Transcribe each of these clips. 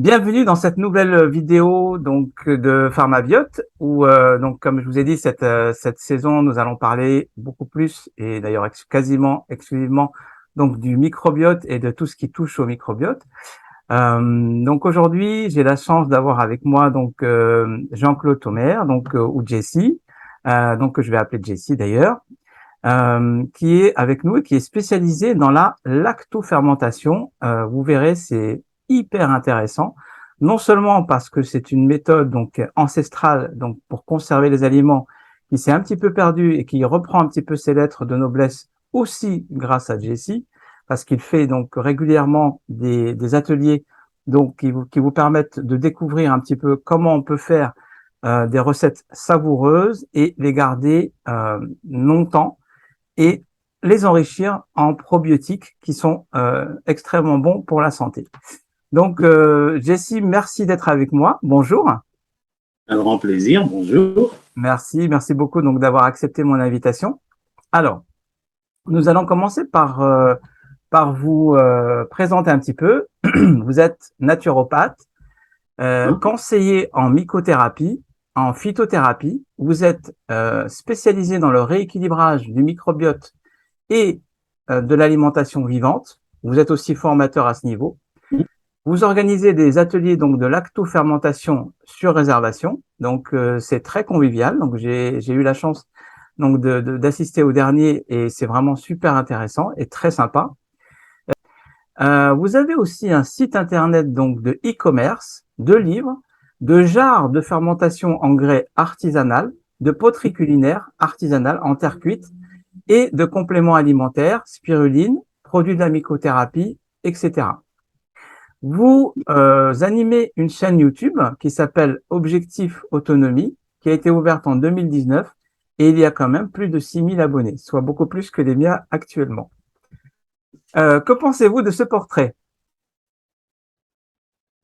Bienvenue dans cette nouvelle vidéo de Pharmabiote où comme je vous ai dit cette saison nous allons parler beaucoup plus et d'ailleurs quasiment exclusivement du microbiote et de tout ce qui touche au microbiote. Donc aujourd'hui j'ai la chance d'avoir avec moi Jean-Claude Thomer ou Jessie que je vais appeler Jessie d'ailleurs qui est avec nous et qui est spécialisé dans la lactofermentation. Vous verrez, c'est hyper intéressant, non seulement parce que c'est une méthode ancestrale pour conserver les aliments qui s'est un petit peu perdue et qui reprend un petit peu ses lettres de noblesse aussi grâce à Jessie, parce qu'il fait régulièrement des ateliers qui vous permettent de découvrir un petit peu comment on peut faire des recettes savoureuses et les garder longtemps et les enrichir en probiotiques qui sont extrêmement bons pour la santé. Jessie, merci d'être avec moi. Bonjour. Un grand plaisir, bonjour. Merci beaucoup d'avoir accepté mon invitation. Alors, nous allons commencer par vous présenter un petit peu. Vous êtes naturopathe, conseiller en mycothérapie, en phytothérapie. Vous êtes spécialisé dans le rééquilibrage du microbiote et de l'alimentation vivante. Vous êtes aussi formateur à ce niveau. Vous organisez des ateliers de lactofermentation sur réservation. C'est très convivial. J'ai eu la chance d'assister au dernier et c'est vraiment super intéressant et très sympa. Vous avez aussi un site internet de e-commerce, de livres, de jarres de fermentation en grès artisanal, de poterie culinaire artisanale en terre cuite et de compléments alimentaires, spiruline, produits de la mycothérapie, etc. Vous animez une chaîne YouTube qui s'appelle Objectif Autonomie, qui a été ouverte en 2019 et il y a quand même plus de 6000 abonnés, soit beaucoup plus que les miens actuellement. Que pensez-vous de ce portrait?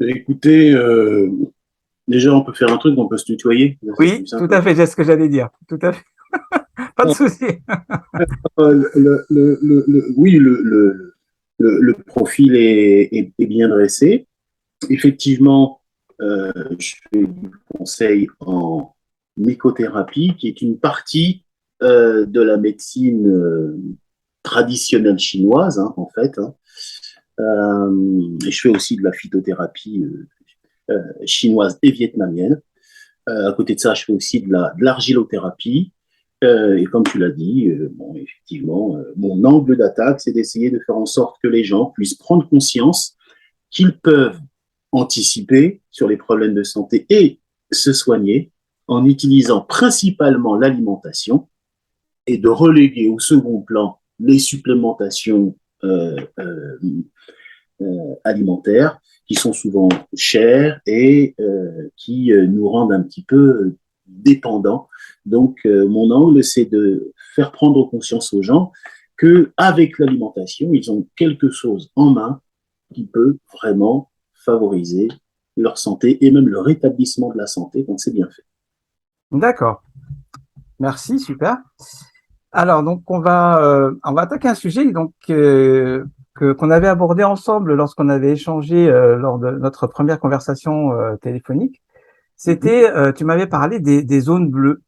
Écoutez, déjà on peut faire un truc, on peut se tutoyer. Oui, tout à fait, c'est ce que j'allais dire. Tout à fait. Pas de souci. Oui, le profil est bien dressé. Effectivement, je fais du conseil en mycothérapie, qui est une partie de la médecine traditionnelle chinoise, hein, en fait. Hein. Et je fais aussi de la phytothérapie chinoise et vietnamienne. À côté de ça, je fais aussi de l'argilothérapie. Et comme tu l'as dit, effectivement, mon angle d'attaque, c'est d'essayer de faire en sorte que les gens puissent prendre conscience qu'ils peuvent anticiper sur les problèmes de santé et se soigner en utilisant principalement l'alimentation et de reléguer au second plan les supplémentations alimentaires qui sont souvent chers et qui nous rendent un petit peu dépendants. Donc, mon angle, c'est de faire prendre conscience aux gens qu'avec l'alimentation, ils ont quelque chose en main qui peut vraiment favoriser leur santé et même le rétablissement de la santé quand c'est bien fait. D'accord. Merci, super. Alors, on va attaquer un sujet qu'on avait abordé ensemble lorsqu'on avait échangé lors de notre première conversation téléphonique. C'était, tu m'avais parlé des zones bleues.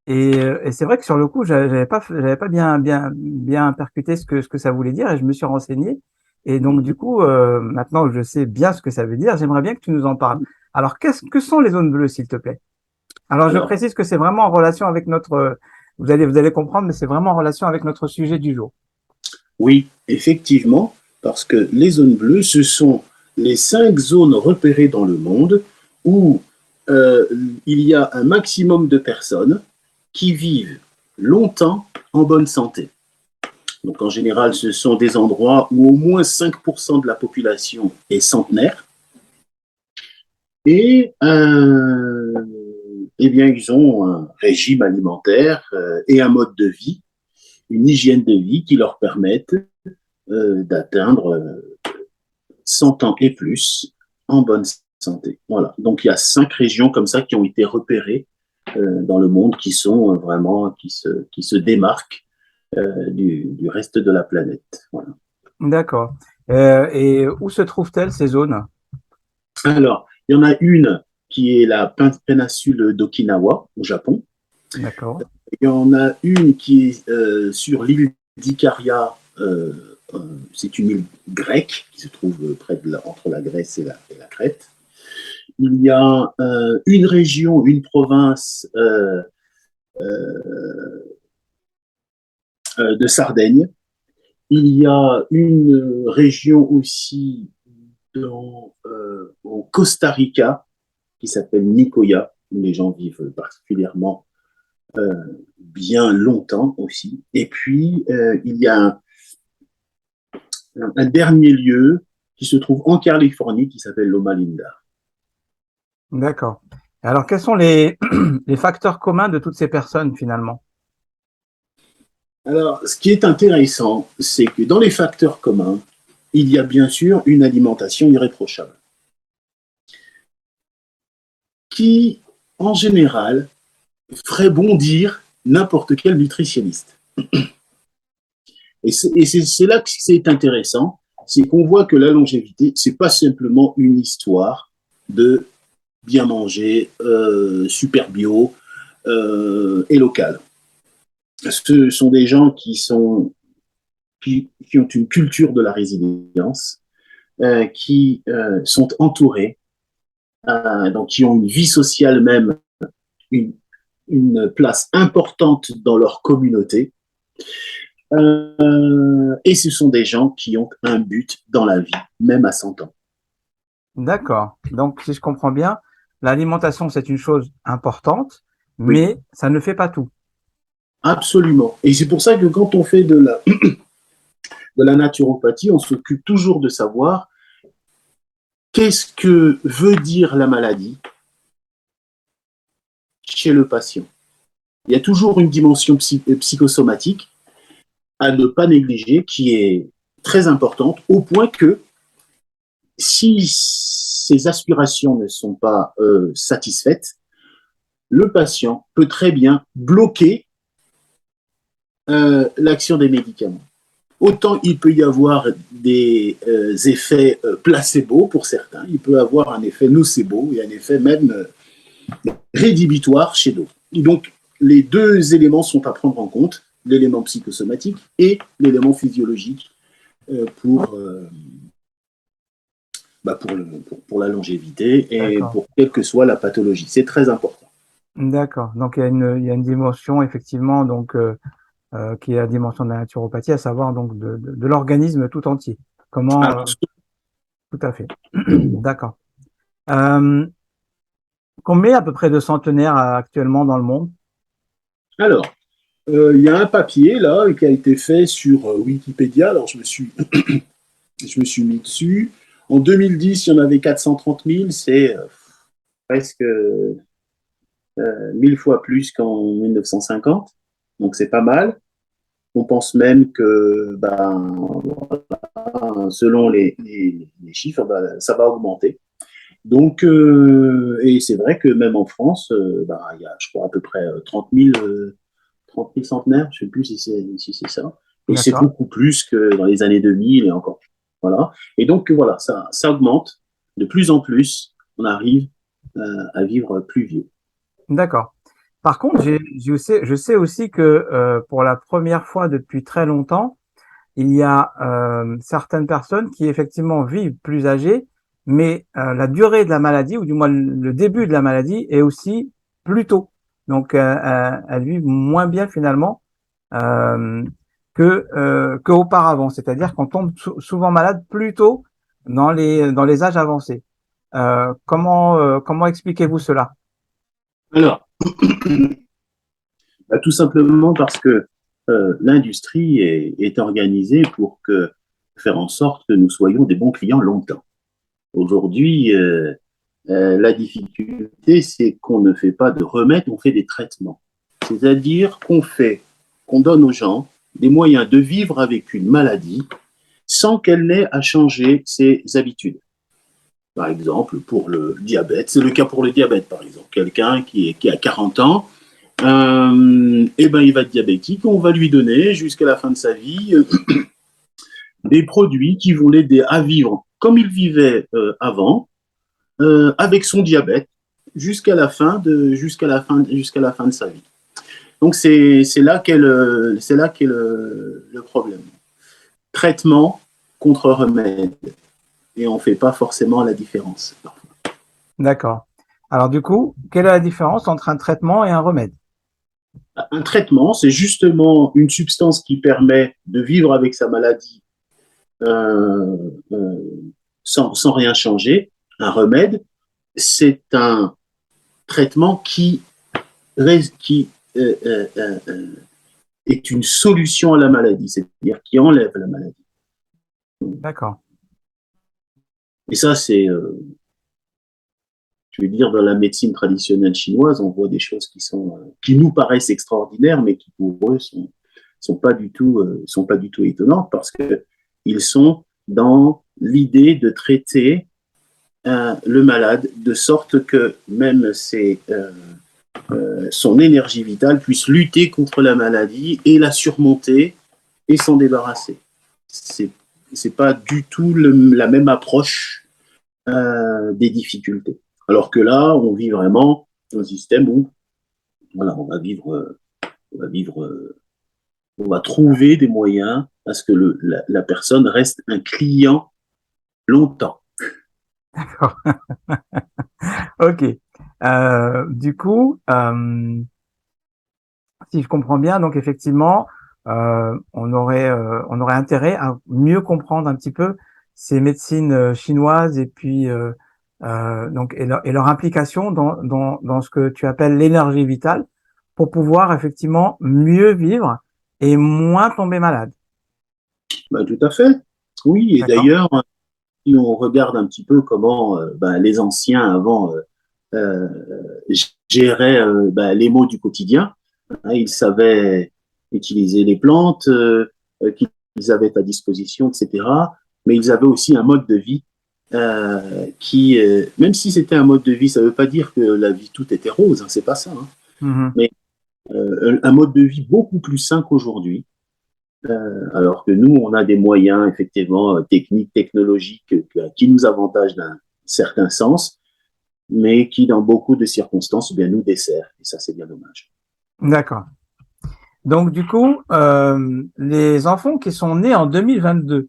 Et c'est vrai que sur le coup, j'avais pas bien percuté ce que ça voulait dire et je me suis renseigné. Et donc, du coup, maintenant que je sais bien ce que ça veut dire, j'aimerais bien que tu nous en parles. Alors, que sont les zones bleues, s'il te plaît? Alors, je Alors, précise que c'est vraiment en relation avec vous allez comprendre, mais c'est vraiment en relation avec notre sujet du jour. oui, effectivement, parce que les zones bleues, ce sont les 5 zones repérées dans le monde où euh, il y a un maximum de personnes qui vivent longtemps en bonne santé. Donc en général, ce sont des endroits où au moins 5% de la population est centenaire et eh bien, ils ont un régime alimentaire et un mode de vie, une hygiène de vie qui leur permettent d'atteindre 100 ans et plus en bonne santé. Voilà. Donc il y a 5 régions comme ça qui ont été repérées dans le monde qui sont vraiment qui se démarquent du reste de la planète. Voilà. D'accord. Et où se trouvent-elles, ces zones? Alors, il y en a une qui est la péninsule d'Okinawa, au Japon. D'accord. Il y en a une qui est sur l'île d'Ikaria. C'est une île grecque qui se trouve entre la Grèce et la Crète. Il y a une région, une province de Sardaigne. Il y a une région aussi au Costa Rica qui s'appelle Nicoya, où les gens vivent particulièrement bien longtemps aussi. Et puis, il y a un dernier lieu qui se trouve en Californie qui s'appelle Loma Linda. D'accord. Alors, quels sont les, les facteurs communs de toutes ces personnes finalement? Alors, ce qui est intéressant, c'est que dans les facteurs communs, il y a bien sûr une alimentation irréprochable, qui, en général, ferait bondir n'importe quel nutritionniste. Et c'est là que c'est intéressant, c'est qu'on voit que la longévité, c'est pas simplement une histoire de bien manger, super bio et local. Ce sont des gens qui ont une culture de la résilience, qui sont entourés, donc qui ont une vie sociale même, une, une place importante dans leur communauté. Et ce sont des gens qui ont un but dans la vie, même à 100 ans. D'accord. Donc, si je comprends bien, l'alimentation, c'est une chose importante, Oui, mais ça ne fait pas tout. absolument. Et c'est pour ça que quand on fait de la naturopathie, on s'occupe toujours de savoir qu'est-ce que veut dire la maladie chez le patient. Il y a toujours une dimension psychosomatique à ne pas négliger qui est très importante au point que si ces aspirations ne sont pas satisfaites, le patient peut très bien bloquer l'action des médicaments. Autant il peut y avoir des effets placebo pour certains, il peut avoir un effet nocebo et un effet même rédhibitoire chez d'autres. Et donc, les deux éléments sont à prendre en compte, l'élément psychosomatique et l'élément physiologique pour, pour la longévité et D'accord. pour quelle que soit la pathologie. C'est très important. D'accord. Donc, il y a une dimension, effectivement, donc, qui est la dimension de la naturopathie, à savoir donc de l'organisme tout entier. Comment, Alors, tout à fait. D'accord. Euh, Combien à peu près de centenaires actuellement dans le monde? alors, il y a un papier là qui a été fait sur Wikipédia. Alors, je me suis mis dessus. En 2010, il y en avait 430 000. C'est presque 1000 fois plus qu'en 1950. Donc, c'est pas mal. On pense même que, ben, selon les chiffres, ben, ça va augmenter. Donc, et c'est vrai que même en France, ben, il y a, je crois, à peu près 30 000 centenaires. Je ne sais plus si c'est ça. Et c'est D'accord. beaucoup plus que dans les années 2000 et encore. Voilà. Et donc, voilà, ça augmente de plus en plus. On arrive à vivre plus vieux. D'accord. Par contre, je sais aussi que pour la première fois depuis très longtemps, il y a certaines personnes qui effectivement vivent plus âgées, mais la durée de la maladie, ou du moins le début de la maladie, est aussi plus tôt. Donc, elles vivent moins bien finalement euh, qu'auparavant. C'est-à-dire qu'on tombe souvent malade plus tôt dans les âges avancés. Comment expliquez-vous cela? Alors, bah, tout simplement parce que l'industrie est organisée pour faire en sorte que nous soyons des bons clients longtemps. Aujourd'hui, la difficulté, c'est qu'on ne fait pas de remèdes, on fait des traitements. C'est-à-dire qu'on donne aux gens des moyens de vivre avec une maladie sans qu'elle n'ait à changer ses habitudes. Par exemple, pour le diabète, c'est le cas pour le diabète, par exemple. Quelqu'un qui a 40 ans, eh ben, il va être diabétique, on va lui donner jusqu'à la fin de sa vie des produits qui vont l'aider à vivre comme il vivait avant, avec son diabète jusqu'à la fin de sa vie. Donc c'est là qu'est le problème. Traitement contre remède, et on ne fait pas forcément la différence. D'accord. Alors du coup, quelle est la différence entre un traitement et un remède? Un traitement, c'est justement une substance qui permet de vivre avec sa maladie euh, euh, sans rien changer. Un remède, c'est un traitement qui est une solution à la maladie, c'est-à-dire qui enlève la maladie. D'accord. Et ça, je veux dire, dans la médecine traditionnelle chinoise, on voit des choses qui nous paraissent extraordinaires, mais qui pour eux sont sont pas du tout étonnantes parce que ils sont dans l'idée de traiter le malade de sorte que même son énergie vitale puisse lutter contre la maladie et la surmonter et s'en débarrasser. C'est pas du tout la même approche des difficultés. Alors que là, on vit vraiment dans un système où voilà, on va trouver des moyens à ce que la personne reste un client longtemps. D'accord. Ok. Du coup, si je comprends bien, donc effectivement, on aurait intérêt à mieux comprendre un petit peu ces médecines chinoises et puis donc et leur implication dans ce que tu appelles l'énergie vitale pour pouvoir effectivement mieux vivre et moins tomber malade. Ben, tout à fait. Oui, et D'accord? d'ailleurs, si on regarde un petit peu comment les anciens avant euh, géraient les maux du quotidien, hein, ils savaient utiliser les plantes qu'ils avaient à disposition, etc. Mais ils avaient aussi un mode de vie même si c'était un mode de vie, ça ne veut pas dire que la vie tout était rose, hein, c'est pas ça, hein, Mhm. mais un mode de vie beaucoup plus sain qu'aujourd'hui. Alors que nous, on a des moyens, effectivement, techniques, technologiques, qui nous avantagent d'un certain sens, mais qui, dans beaucoup de circonstances, eh bien, nous desservent. Et ça, c'est bien dommage. D'accord. Donc du coup, les enfants qui sont nés en 2022,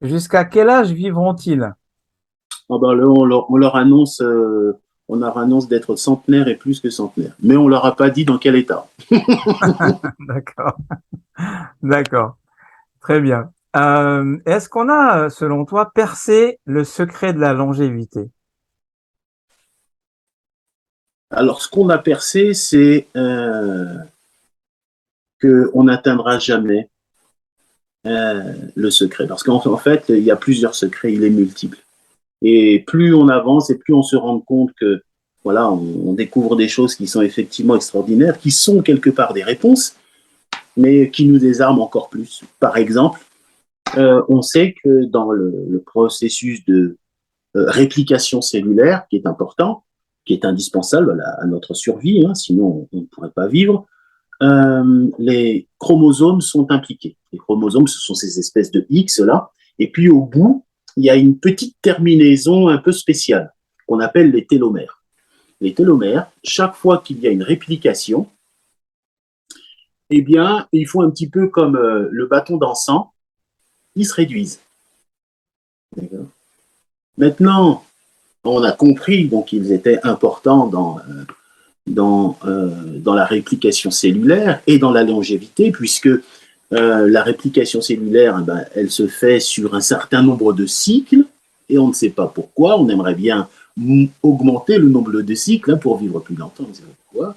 jusqu'à quel âge vivront-ils? Ah ben, là, on leur annonce d'être centenaire et plus que centenaire. Mais on leur a pas dit dans quel état. D'accord, d'accord, très bien. Est-ce qu'on a, selon toi, percé le secret de la longévité? Alors, ce qu'on a percé, c'est qu'on n'atteindra jamais le secret. Parce qu'en fait, il y a plusieurs secrets, il est multiple. Et plus on avance et plus on se rend compte que voilà, on découvre des choses qui sont effectivement extraordinaires, qui sont quelque part des réponses, mais qui nous désarment encore plus. Par exemple, on sait que dans le processus de réplication cellulaire, qui est important, qui est indispensable à notre survie, hein, sinon on ne pourrait pas vivre, les chromosomes sont impliqués. Les chromosomes, ce sont ces espèces de X là, et puis au bout, il y a une petite terminaison un peu spéciale qu'on appelle les télomères. Les télomères, chaque fois qu'il y a une réplication, eh bien, ils font un petit peu comme le bâton d'encens, ils se réduisent. Maintenant, on a compris donc qu'ils étaient importants dans la réplication cellulaire et dans la longévité, puisque la réplication cellulaire, eh ben, elle se fait sur un certain nombre de cycles, et on ne sait pas pourquoi. On aimerait bien augmenter le nombre de cycles hein, pour vivre plus longtemps, on ne sait pas pourquoi.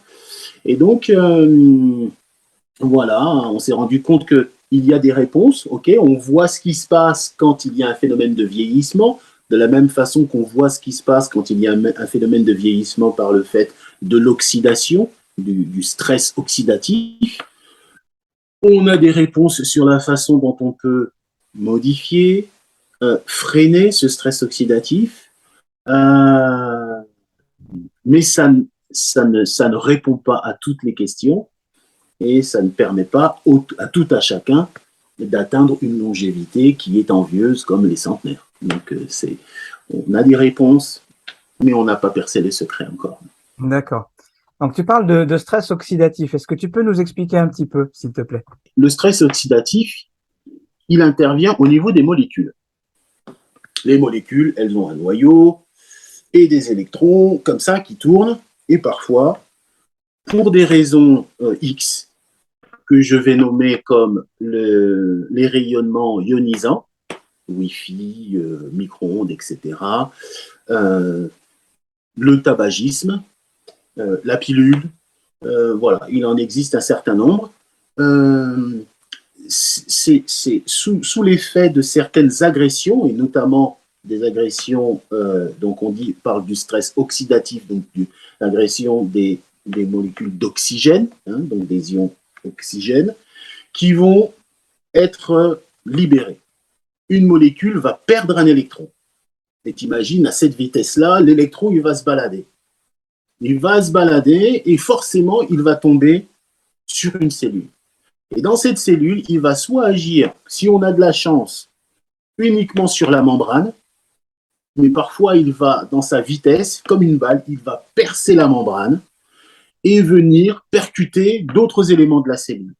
Et donc, voilà, on s'est rendu compte qu'il y a des réponses, ok, on voit ce qui se passe quand il y a un phénomène de vieillissement, de la même façon qu'on voit ce qui se passe quand il y a un phénomène de vieillissement par le fait de l'oxydation, du stress oxydatif. On a des réponses sur la façon dont on peut modifier, freiner ce stress oxydatif, euh, mais ça ne répond pas à toutes les questions et ça ne permet pas à tout à chacun d'atteindre une longévité qui est envieuse comme les centenaires. Donc on a des réponses, mais on n'a pas percé les secrets encore. D'accord. Donc, tu parles de stress oxydatif. Est-ce que tu peux nous expliquer un petit peu, s'il te plaît? Le stress oxydatif, il intervient au niveau des molécules. Les molécules, elles ont un noyau et des électrons comme ça qui tournent, et parfois, pour des raisons X, que je vais nommer comme les rayonnements ionisants, Wi-Fi, micro-ondes, etc., le tabagisme, la pilule, voilà, il en existe un certain nombre. C'est sous l'effet de certaines agressions, et notamment des agressions, donc parle du stress oxydatif, donc l'agression des molécules d'oxygène, hein, donc des ions oxygène, qui vont être libérés. Une molécule va perdre un électron. Et t'imagines, à cette vitesse-là, l'électron, il va se balader. Il va se balader et forcément, il va tomber sur une cellule. Et dans cette cellule, il va soit agir, si on a de la chance, uniquement sur la membrane, mais parfois, il va, dans sa vitesse, comme une balle, il va percer la membrane et venir percuter d'autres éléments de la cellule.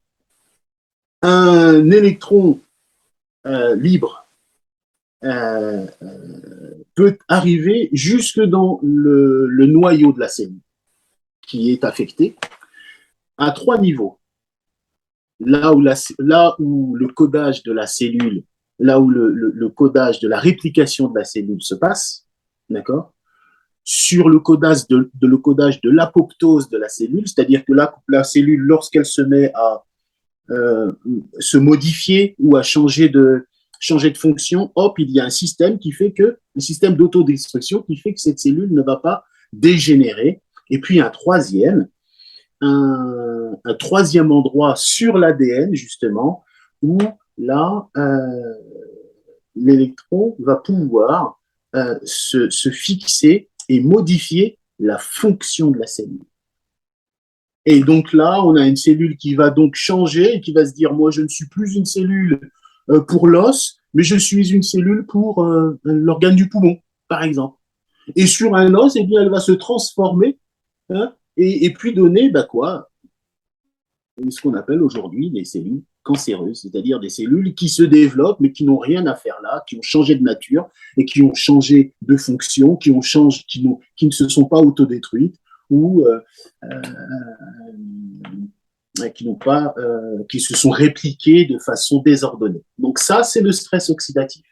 Un électron libre peut arriver jusque dans le noyau de la cellule qui est affecté à 3 niveaux. Là où le codage de la cellule, là où le codage de la réplication de la cellule se passe, d'accord, sur le codage de l'apoptose de la cellule, c'est-à-dire que la cellule, lorsqu'elle se met à se modifier ou à changer de fonction, hop, il y a un système d'autodestruction qui fait que cette cellule ne va pas dégénérer. Et puis un troisième endroit sur l'ADN, justement, où là, l'électron va pouvoir se fixer et modifier la fonction de la cellule. Et donc là, on a une cellule qui va donc changer et qui va se dire, moi, je ne suis plus une cellule pour l'os, mais je suis une cellule pour l'organe du poumon, par exemple. Et sur un os, eh bien, elle va se transformer, hein, et puis donner ce qu'on appelle aujourd'hui des cellules cancéreuses, c'est-à-dire des cellules qui se développent mais qui n'ont rien à faire là, qui ont changé de nature et qui ont changé de fonction, qui ne se sont pas autodétruites ou qui se sont répliquées de façon désordonnée. Donc ça, c'est le stress oxydatif.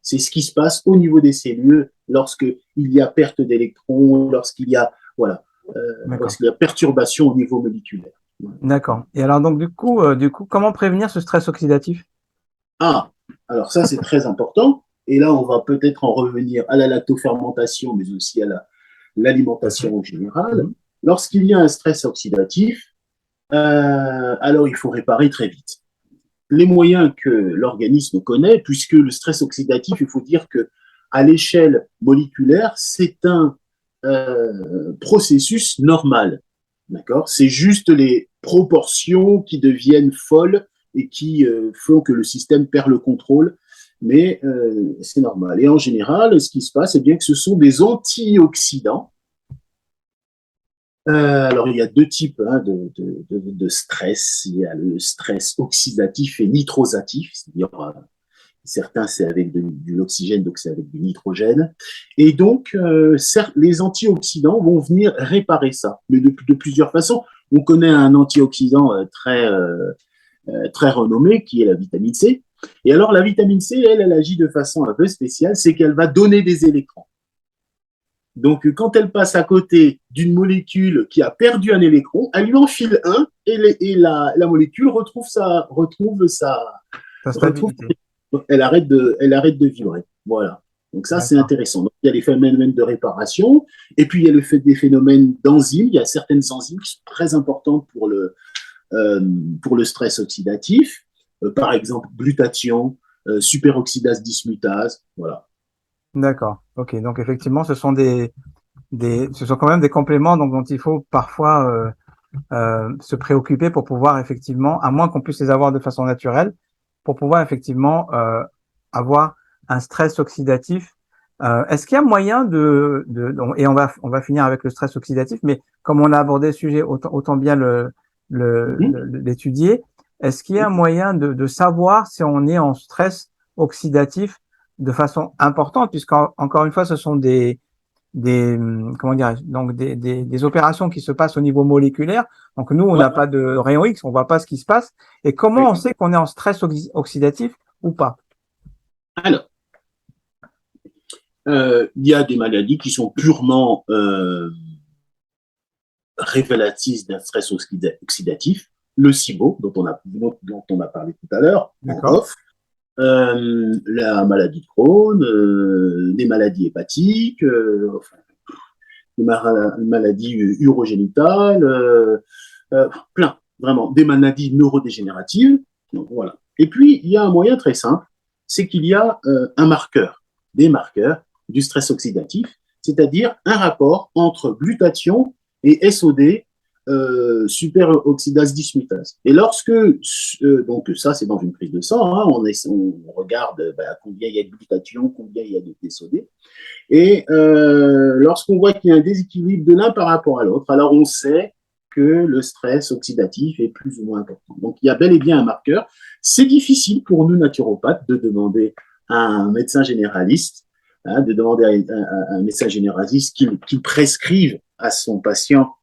C'est ce qui se passe au niveau des cellules lorsqu'il y a perte d'électrons, lorsqu'il y a perturbation au niveau moléculaire. D'accord. Et alors, donc, du coup, comment prévenir ce stress oxydatif? Ah, alors ça, c'est très important. Et là, on va peut-être en revenir à la lactofermentation, mais aussi à l'alimentation en général. Lorsqu'il y a un stress oxydatif, alors il faut réparer très vite. Les moyens que l'organisme connaît, puisque le stress oxydatif, il faut dire que à l'échelle moléculaire, c'est un processus normal. D'accord? C'est juste les proportions qui deviennent folles et qui font que le système perd le contrôle, mais c'est normal. Et en général, ce qui se passe, c'est bien que ce sont des antioxydants. Alors, il y a 2 types de stress. Il y a le stress oxydatif et nitrosatif, c'est-à-dire certains, c'est avec de l'oxygène, donc c'est avec du nitrogène. Et donc, les antioxydants vont venir réparer ça, mais de plusieurs façons. On connaît un antioxydant très renommé, qui est la vitamine C. Et alors, la vitamine C, elle agit de façon un peu spéciale, c'est qu'elle va donner des électrons. Donc, quand elle passe à côté d'une molécule qui a perdu un électron, elle lui en file un et la molécule retrouve elle arrête de vibrer. Voilà. Donc ça, c'est intéressant. Donc, il y a des phénomènes de réparation, et puis il y a des phénomènes d'enzymes. Il y a certaines enzymes qui sont très importantes pour le stress oxydatif. Par exemple, glutathion, superoxydase dismutase. Voilà. D'accord. Ok. Donc effectivement, ce sont ce sont quand même des compléments dont il faut parfois se préoccuper pour pouvoir effectivement, à moins qu'on puisse les avoir de façon naturelle, pour pouvoir effectivement avoir un stress oxydatif Est-ce qu'il y a moyen et on va finir avec le stress oxydatif, mais comme on a abordé le sujet, autant bien l'étudier. Est-ce qu'il y a un moyen de savoir si on est en stress oxydatif de façon importante, puisqu'encore une fois, ce sont comment dirais-je, donc des opérations qui se passent au niveau moléculaire. Donc nous, on n'a pas de rayon X, on voit pas ce qui se passe. Et comment on sait qu'on est en stress oxydatif ou pas? Alors, il y a des maladies qui sont purement révélatrices d'un stress oxydatif. Le SIBO, dont on a parlé tout à l'heure, en off, la maladie de Crohn, des maladies hépatiques, enfin, des maladies urogénitales, plein, vraiment, des maladies neurodégénératives. Donc, voilà. Et puis, il y a un moyen très simple, c'est qu'il y a des marqueurs du stress oxydatif, c'est-à-dire un rapport entre glutathion et SOD, superoxydase dismutase. Et lorsque, donc ça c'est dans une prise de sang, hein, on regarde combien il y a de glutathion, combien il y a de SOD, et lorsqu'on voit qu'il y a un déséquilibre de l'un par rapport à l'autre, alors on sait que le stress oxydatif est plus ou moins important. Donc il y a bel et bien un marqueur. C'est difficile pour nous naturopathes de demander à un médecin généraliste, de demander à un médecin généraliste qu'il prescrive à son patient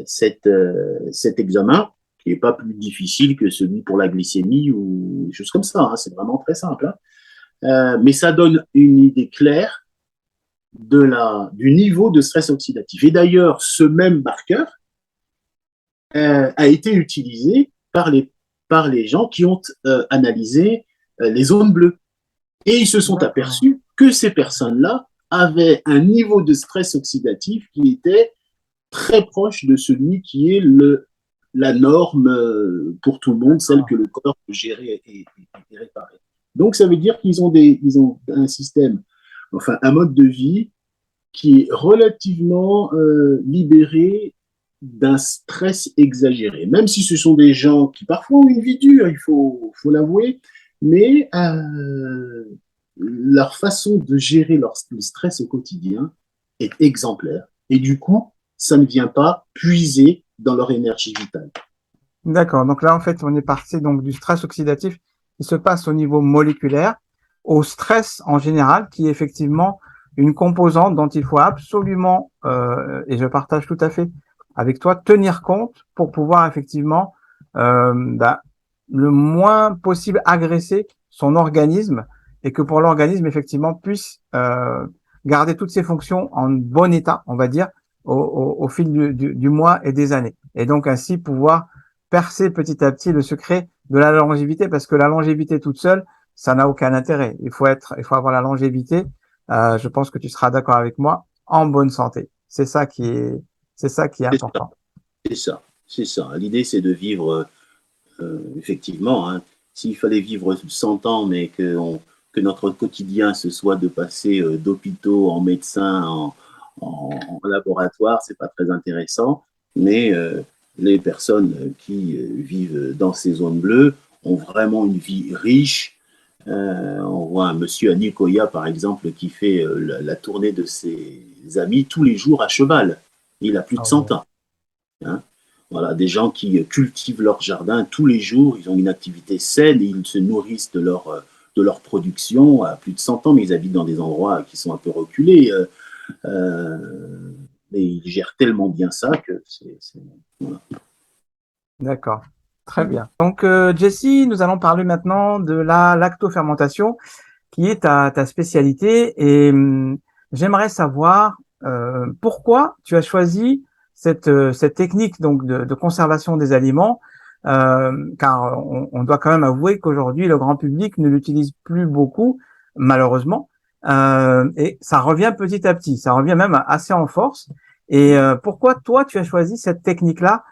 cet examen, qui n'est pas plus difficile que celui pour la glycémie ou des choses comme ça. Hein. C'est vraiment très simple. Hein. Mais ça donne une idée claire du niveau de stress oxydatif. Et d'ailleurs, ce même marqueur a été utilisé par les gens qui ont analysé les zones bleues. Et ils se sont aperçus que ces personnes-là avaient un niveau de stress oxydatif qui était très proche de celui qui est la norme pour tout le monde, celle que le corps peut gérer et réparer. Donc, ça veut dire qu'ils ont un système, enfin, un mode de vie qui est relativement libéré d'un stress exagéré. Même si ce sont des gens qui parfois ont une vie dure, il faut l'avouer, mais leur façon de gérer le stress au quotidien est exemplaire. Et du coup, ça ne vient pas puiser dans leur énergie vitale. D'accord. Donc là, en fait, on est parti donc du stress oxydatif qui se passe au niveau moléculaire, au stress en général, qui est effectivement une composante dont il faut absolument, et je partage tout à fait avec toi, tenir compte pour pouvoir effectivement le moins possible agresser son organisme et que pour l'organisme, effectivement, puisse garder toutes ses fonctions en bon état, on va dire, au fil du mois et des années. Et donc ainsi pouvoir percer petit à petit le secret de la longévité, parce que la longévité toute seule, ça n'a aucun intérêt. Il faut avoir la longévité. Je pense que tu seras d'accord avec moi, en bonne santé. C'est ça qui est important. C'est ça. L'idée, c'est de vivre, effectivement, hein, s'il fallait vivre 100 ans, mais que notre quotidien, ce soit de passer d'hôpitaux en médecin, en laboratoire, c'est pas très intéressant. Mais les personnes qui vivent dans ces zones bleues ont vraiment une vie riche. On voit un monsieur à Nicoya, par exemple, qui fait la tournée de ses amis tous les jours à cheval. Il a plus de 100 ans. Hein. Voilà, des gens qui cultivent leur jardin tous les jours, ils ont une activité saine et ils se nourrissent de leur production à plus de 100 ans, mais ils habitent dans des endroits qui sont un peu reculés. Mais ils gèrent tellement bien ça que voilà. D'accord, très bien. Donc, Jessie, nous allons parler maintenant de la lactofermentation, qui est ta spécialité. Et j'aimerais savoir pourquoi tu as choisi cette technique donc de conservation des aliments, car on doit quand même avouer qu'aujourd'hui, le grand public ne l'utilise plus beaucoup, malheureusement. Et ça revient petit à petit, ça revient même assez en force. Et pourquoi toi, tu as choisi cette technique-là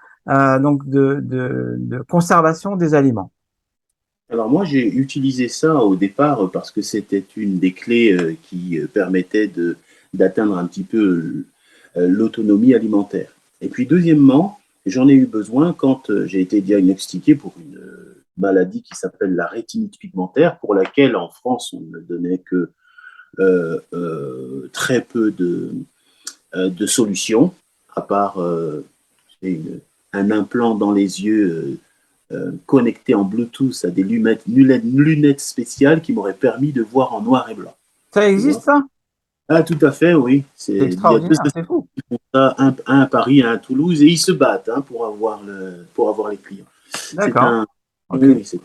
donc de conservation des aliments? Alors moi, j'ai utilisé ça au départ parce que c'était une des clés qui permettait d'atteindre un petit peu l'autonomie alimentaire. Et puis deuxièmement, j'en ai eu besoin quand j'ai été diagnostiqué pour une maladie qui s'appelle la rétinite pigmentaire, pour laquelle en France, on ne donnait que très peu de solutions, à part un implant dans les yeux connecté en Bluetooth à des lunettes spéciales qui m'auraient permis de voir en noir et blanc. Ça Tu existe, vois? ça? Ah, tout à fait, oui. C'est Il y a deux extraordinaire, c'est fou. États, un à Paris, un à Toulouse, et ils se battent pour avoir les clients. C'est D'accord. un, Ok. oui, oui,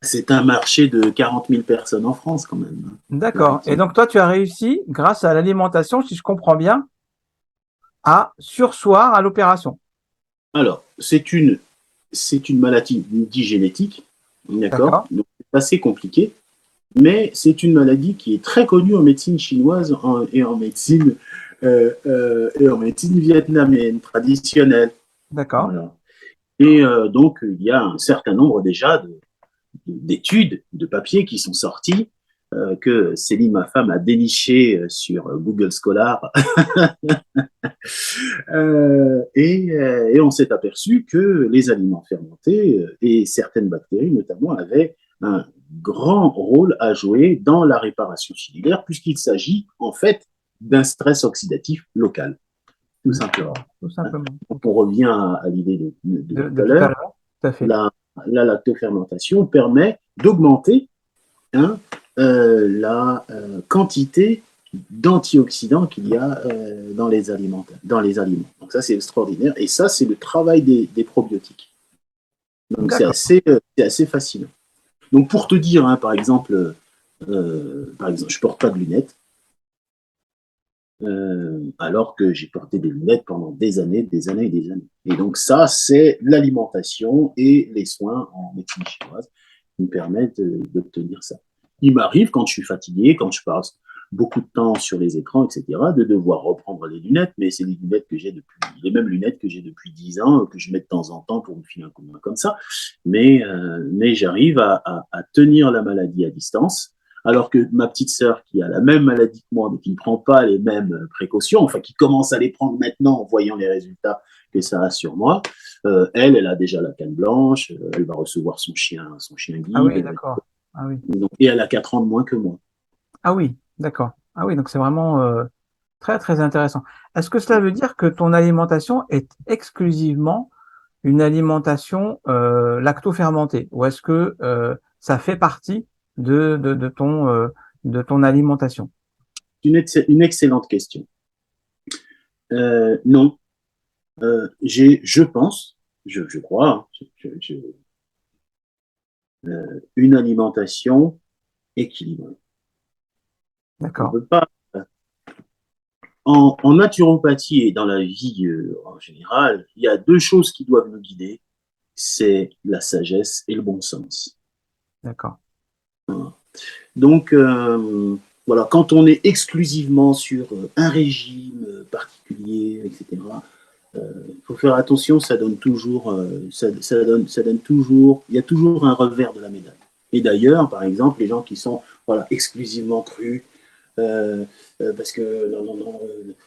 c'est un marché de 40 000 personnes en France, quand même, hein, D'accord. Et effectivement. donc, toi, tu as réussi, grâce à l'alimentation, si je comprends bien, à sursoir à l'opération. Alors, c'est une maladie génétique, d'accord? D'accord? Donc, c'est assez compliqué, mais c'est une maladie qui est très connue en médecine chinoise et en médecine vietnamienne traditionnelle. D'accord. Voilà. Et donc, il y a un certain nombre déjà d'études, de papiers qui sont sortis, que Céline, ma femme, a déniché sur Google Scholar. Et on s'est aperçu que les aliments fermentés et certaines bactéries notamment avaient un grand rôle à jouer dans la réparation cellulaire puisqu'il s'agit en fait d'un stress oxydatif local, tout simplement. D'accord. Tout simplement. Donc Ok. on revient à l'idée de De tout à tout à l'heure. l'heure. Tout à fait. La lactofermentation permet d'augmenter, hein, la quantité d'antioxydants qu'il y a dans les aliments. Donc ça, c'est extraordinaire. Et ça, c'est le travail des probiotiques. Donc D'accord. c'est assez fascinant. Donc pour te dire, hein, par exemple, je porte pas de lunettes, alors que j'ai porté des lunettes pendant des années, des années et des années. Et donc ça, c'est l'alimentation et les soins en médecine chinoise qui me permettent d'obtenir ça. Il m'arrive quand je suis fatigué, quand je passe beaucoup de temps sur les écrans, etc., de devoir reprendre les lunettes, mais c'est les mêmes lunettes que j'ai depuis 10 ans, que je mets de temps en temps pour me filer un coup de main comme ça, mais j'arrive à tenir la maladie à distance, alors que ma petite sœur qui a la même maladie que moi, mais qui ne prend pas les mêmes précautions, enfin qui commence à les prendre maintenant en voyant les résultats que ça a sur moi, elle a déjà la canne blanche, elle va recevoir son chien Ah guide, oui, d'accord. Ah oui. et elle a 4 ans de moins que moi. Ah oui, d'accord. Ah oui, donc c'est vraiment très, très intéressant. Est-ce que cela veut dire que ton alimentation est exclusivement une alimentation lacto-fermentée ou est-ce que ça fait partie de ton alimentation? Une excellente question. Non, je pense, je crois, hein, une alimentation équilibrée. On D'accord. peut pas, en naturopathie et dans la vie en général, il y a deux choses qui doivent nous guider, c'est la sagesse et le bon sens. D'accord. Donc, voilà, quand on est exclusivement sur un régime particulier, etc., il faut faire attention, ça donne toujours, ça donne toujours, il y a toujours un revers de la médaille. Et d'ailleurs, par exemple, les gens qui sont voilà, exclusivement crus, parce que non, non, non,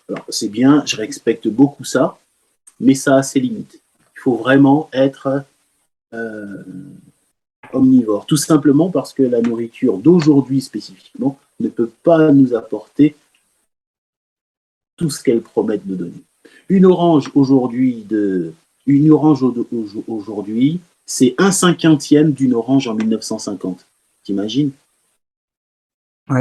alors c'est bien, je respecte beaucoup ça, mais ça a ses limites. Il faut vraiment être euh, omnivore, tout simplement parce que la nourriture d'aujourd'hui spécifiquement ne peut pas nous apporter tout ce qu'elle promet de nous donner. Une orange aujourd'hui, aujourd'hui, c'est un cinquantième d'une orange en 1950. T'imagines? Oui,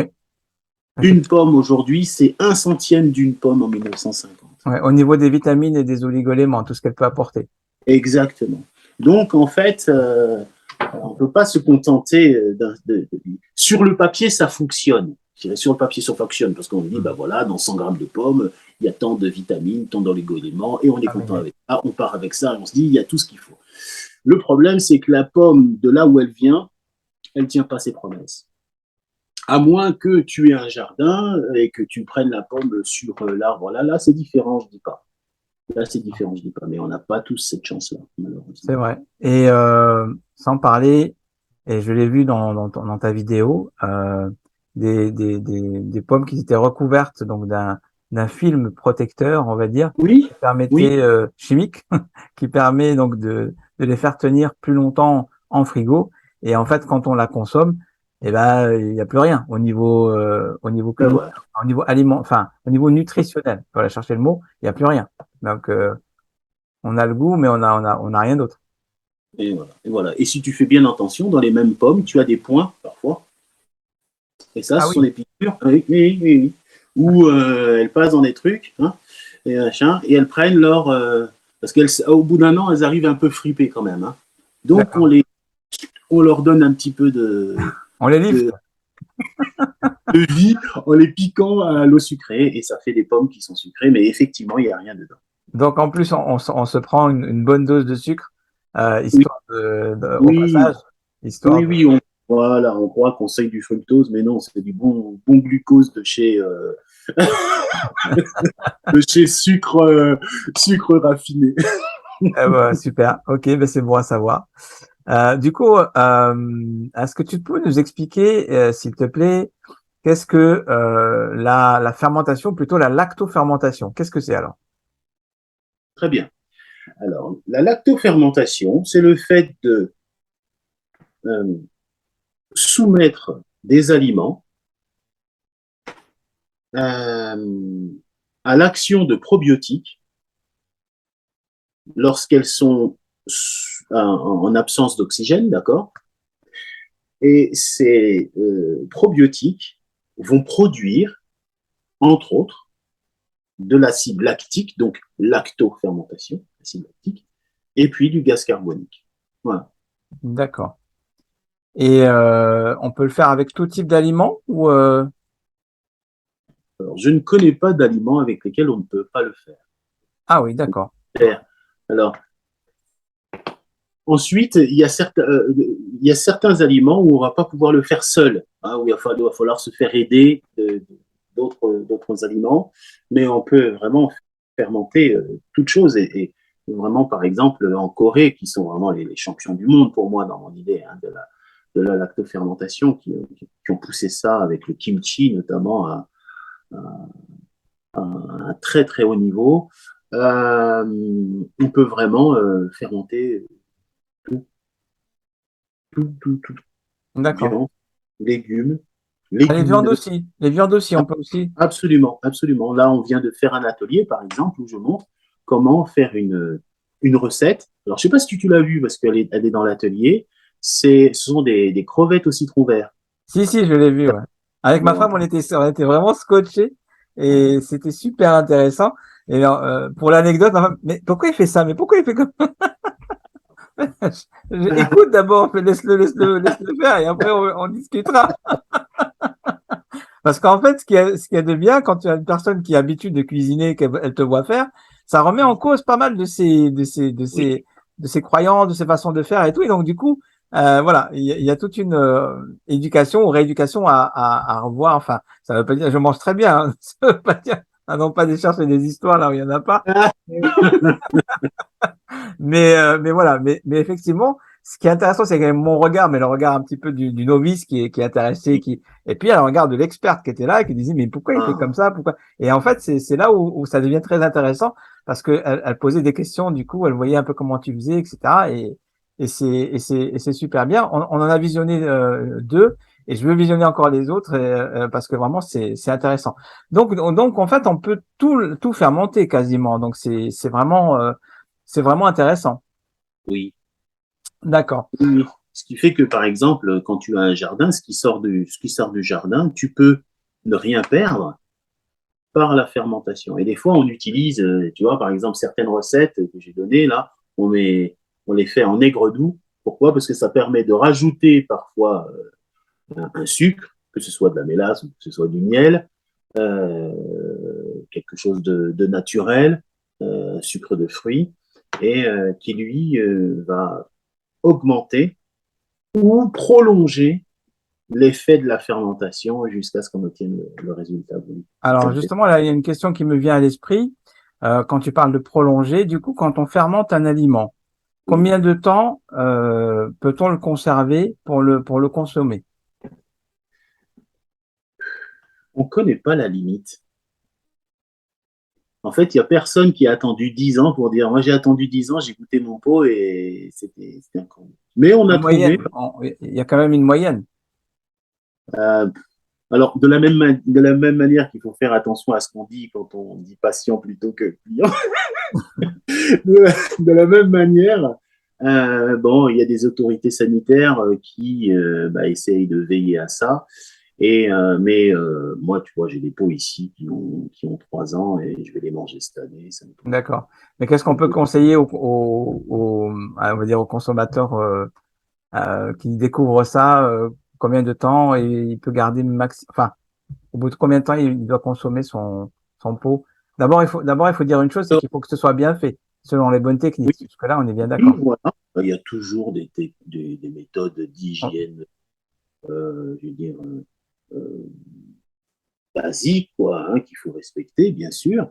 Une effectivement. pomme aujourd'hui, c'est un centième d'une pomme en 1950. Ouais, au niveau des vitamines et des oligoéléments, tout ce qu'elle peut apporter. Exactement. Donc, en fait, on ne peut pas se contenter sur le papier, ça fonctionne. Je dirais sur le papier, ça fonctionne parce qu'on dit, bah voilà, dans 100 grammes de pommes, il y a tant de vitamines, tant d'oligo-éléments, et on est Ah oui, content oui. avec ça. On part avec ça et on se dit, il y a tout ce qu'il faut. Le problème, c'est que la pomme, de là où elle vient, elle ne tient pas ses promesses. À moins que tu aies un jardin et que tu prennes la pomme sur l'arbre. Là, c'est différent, je ne dis pas. Là, c'est différent, je ne dis pas. Mais on n'a pas tous cette chance-là, malheureusement. C'est vrai. Et sans parler, et je l'ai vu dans ta vidéo, des pommes qui étaient recouvertes donc d'un film protecteur, on va dire, Oui, qui oui, permettait chimique, qui permet donc de les faire tenir plus longtemps en frigo. Et en fait, quand on la consomme, et ben il n'y a plus rien Ben voilà. au niveau aliment, enfin au niveau nutritionnel. Voilà, chercher le mot, il n'y a plus rien. Donc on a le goût, mais on a rien d'autre. Et voilà. Et voilà. Et si tu fais bien attention, dans les mêmes pommes, tu as des points parfois. Et ça, Ah ce sont oui, des piqûres. Oui, oui, oui, oui. Où elles passent dans des trucs, hein, et, machin, et elles prennent leur. Parce qu'au bout d'un an, elles arrivent un peu fripées quand même. Hein. Donc, d'accord. on leur donne un petit peu de, On les livre. de, de vie en les piquant à l'eau sucrée. Et ça fait des pommes qui sont sucrées, mais effectivement, il n'y a rien dedans. Donc en plus, on se prend une bonne dose de sucre, Oui, histoire au oui, passage, histoire oui, de. oui. Voilà, on croit qu'on sait du fructose, mais non, c'est du bon glucose de chez sucre raffiné. Eh ben, super. Ok, ben c'est bon à savoir. Du coup, est-ce que tu peux nous expliquer, s'il te plaît, qu'est-ce que la fermentation, plutôt la lactofermentation? Qu'est-ce que c'est alors? Très bien. Alors, la lactofermentation, c'est le fait de euh, soumettre des aliments euh, à l'action de probiotiques lorsqu'elles sont en absence d'oxygène, d'accord. Et ces probiotiques vont produire, entre autres, de l'acide lactique, donc lactofermentation, acide lactique, et puis du gaz carbonique. Voilà. D'accord. Et on peut le faire avec tout type d'aliments ou Alors, je ne connais pas d'aliments avec lesquels on ne peut pas le Ah oui, d'accord. faire. Alors, ensuite, il y a certains aliments où on ne va pas pouvoir le faire seul, hein, où il va falloir se faire aider d'autres aliments, mais on peut vraiment fermenter toute chose. Et vraiment, par exemple, en Corée, qui sont vraiment les champions du monde pour moi dans mon idée hein, de la lactofermentation, qui ont poussé ça avec le kimchi notamment à un très très haut niveau, on peut vraiment fermenter tout, D'accord. viande, légumes, Ah, les viandes légumineuses. aussi. Les viandes aussi, on peut aussi. Absolument, absolument. Là, on vient de faire un atelier, par exemple, où je montre comment faire une recette. Alors, je ne sais pas si tu l'as vu parce elle est dans l'atelier. Ce sont des crevettes au citron vert. Si, si, je l'ai vu, ouais. Avec ma femme, Voilà. on était vraiment scotchés et c'était super intéressant. Et alors, pour l'anecdote, ma femme, mais pourquoi il fait ça? Mais pourquoi il fait comme Écoute d'abord, laisse-le faire et après on discutera. Parce qu'en fait, ce qu'il y a de bien quand tu as une personne qui a l'habitude de cuisiner, qu'elle elle te voit faire, ça remet en cause pas mal Oui. de ses croyances, de ses façons de faire et tout. Et donc, du coup, voilà, il y a toute une éducation ou rééducation à revoir. Enfin, ça veut pas dire, je mange très bien, hein. Ça veut pas dire, ah non, pas de chercher des histoires là où il y en a pas. Ah, Mais voilà, mais effectivement, ce qui est intéressant, c'est quand même mon regard, mais le regard un petit peu du novice qui est intéressé, oui. qui et puis il y a le regard de l'expert qui était là et qui disait mais pourquoi il fait comme Ah, ça, pourquoi? Et en fait, c'est là où ça devient très intéressant parce que elle posait des questions, du coup, elle voyait un peu comment tu faisais, etc. Et c'est super bien. On en a visionné deux. Et je veux visionner encore les autres parce que vraiment c'est intéressant. Donc en fait on peut tout faire monter quasiment. Donc c'est vraiment intéressant. oui. D'accord. Oui. Ce qui fait que, par exemple, quand tu as un jardin, ce qui sort du jardin, tu peux ne rien perdre par la fermentation. Et des fois, on utilise, tu vois, par exemple, certaines recettes que j'ai données, là, on les fait en aigre doux. Pourquoi? Parce que ça permet de rajouter parfois un sucre, que ce soit de la mélasse ou que ce soit du miel, euh, quelque chose de naturel, sucre de fruits, et qui lui va augmenter ou prolonger l'effet de la fermentation jusqu'à ce qu'on obtienne le résultat voulu. Ça Alors me fait. justement, là, il y a une question qui me vient à l'esprit. Quand tu parles de prolonger, du coup, quand on fermente un aliment, Oui. combien de temps peut-on le conserver pour le consommer? On ne connaît pas la limite. En fait, il n'y a personne qui a attendu 10 ans pour dire, moi j'ai attendu 10 ans, j'ai goûté mon pot et c'était incroyable. Mais on a Une trouvé, moyenne. Il y a quand même une moyenne. Euh, alors, de la même manière qu'il faut faire attention à ce qu'on dit quand on dit patient plutôt que client, de la même manière, bon, il y a des autorités sanitaires qui essayent de veiller à ça. Moi, tu vois, j'ai des pots ici qui ont 3 ans et je vais les manger cette année. Ça D'accord. Mais qu'est-ce qu'on peut me- conseiller on va dire aux consommateurs qui découvrent ça? Combien de temps et il peut garder enfin, au bout de combien de temps il doit consommer son pot? D'abord, il faut dire une chose, c'est qu'il faut que ce soit bien fait, selon les bonnes Oui, techniques. Jusque-là, on est bien oui, d'accord. voilà. Il y a toujours des méthodes Oh, d'hygiène, je veux dire, euh, basiques, quoi, hein, qu'il faut respecter, bien sûr.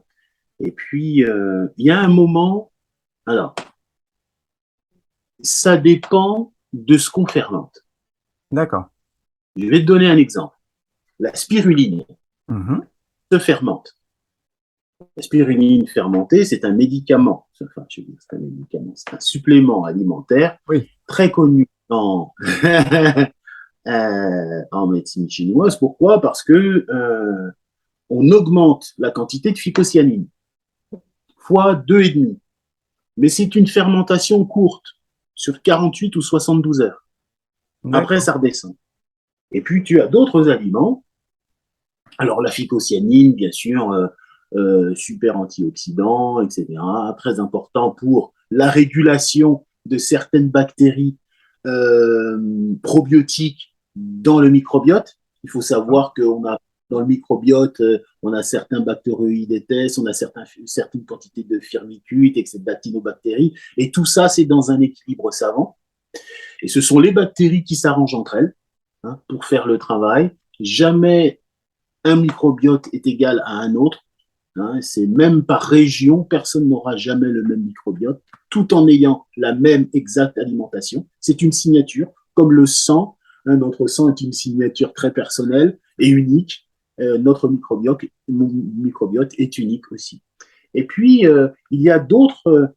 Et puis, il y a un moment, alors, ça dépend de ce qu'on fermente. d'accord. Je vais te donner un exemple. La spiruline Mhm. se fermente. La spiruline fermentée, c'est un médicament. Enfin, je veux dire, c'est un médicament, c'est un supplément alimentaire Oui, très connu en médecine chinoise. Pourquoi? Parce que on augmente la quantité de phycocyanine fois 2,5. Mais c'est une fermentation courte, sur 48 ou 72 heures. Après, d'accord. ça redescend. Et puis, tu as d'autres aliments. Alors, la phycocyanine, bien sûr, super antioxydant, etc. Très important pour la régulation de certaines bactéries probiotiques dans le microbiote. Il faut D'accord. savoir qu'on a dans le microbiote, on a certains bactéroïdetes, on a certaines quantités de firmicutes, etc., d'actinobactéries. Et tout ça, c'est dans un équilibre savant. Et ce sont les bactéries qui s'arrangent entre elles, hein, pour faire le travail. Jamais un microbiote est égal à un autre. Hein, c'est même par région, personne n'aura jamais le même microbiote, tout en ayant la même exacte alimentation. C'est une signature, comme le sang. Hein, notre sang est une signature très personnelle et unique. Notre microbiote est unique aussi. Et puis, il y a d'autres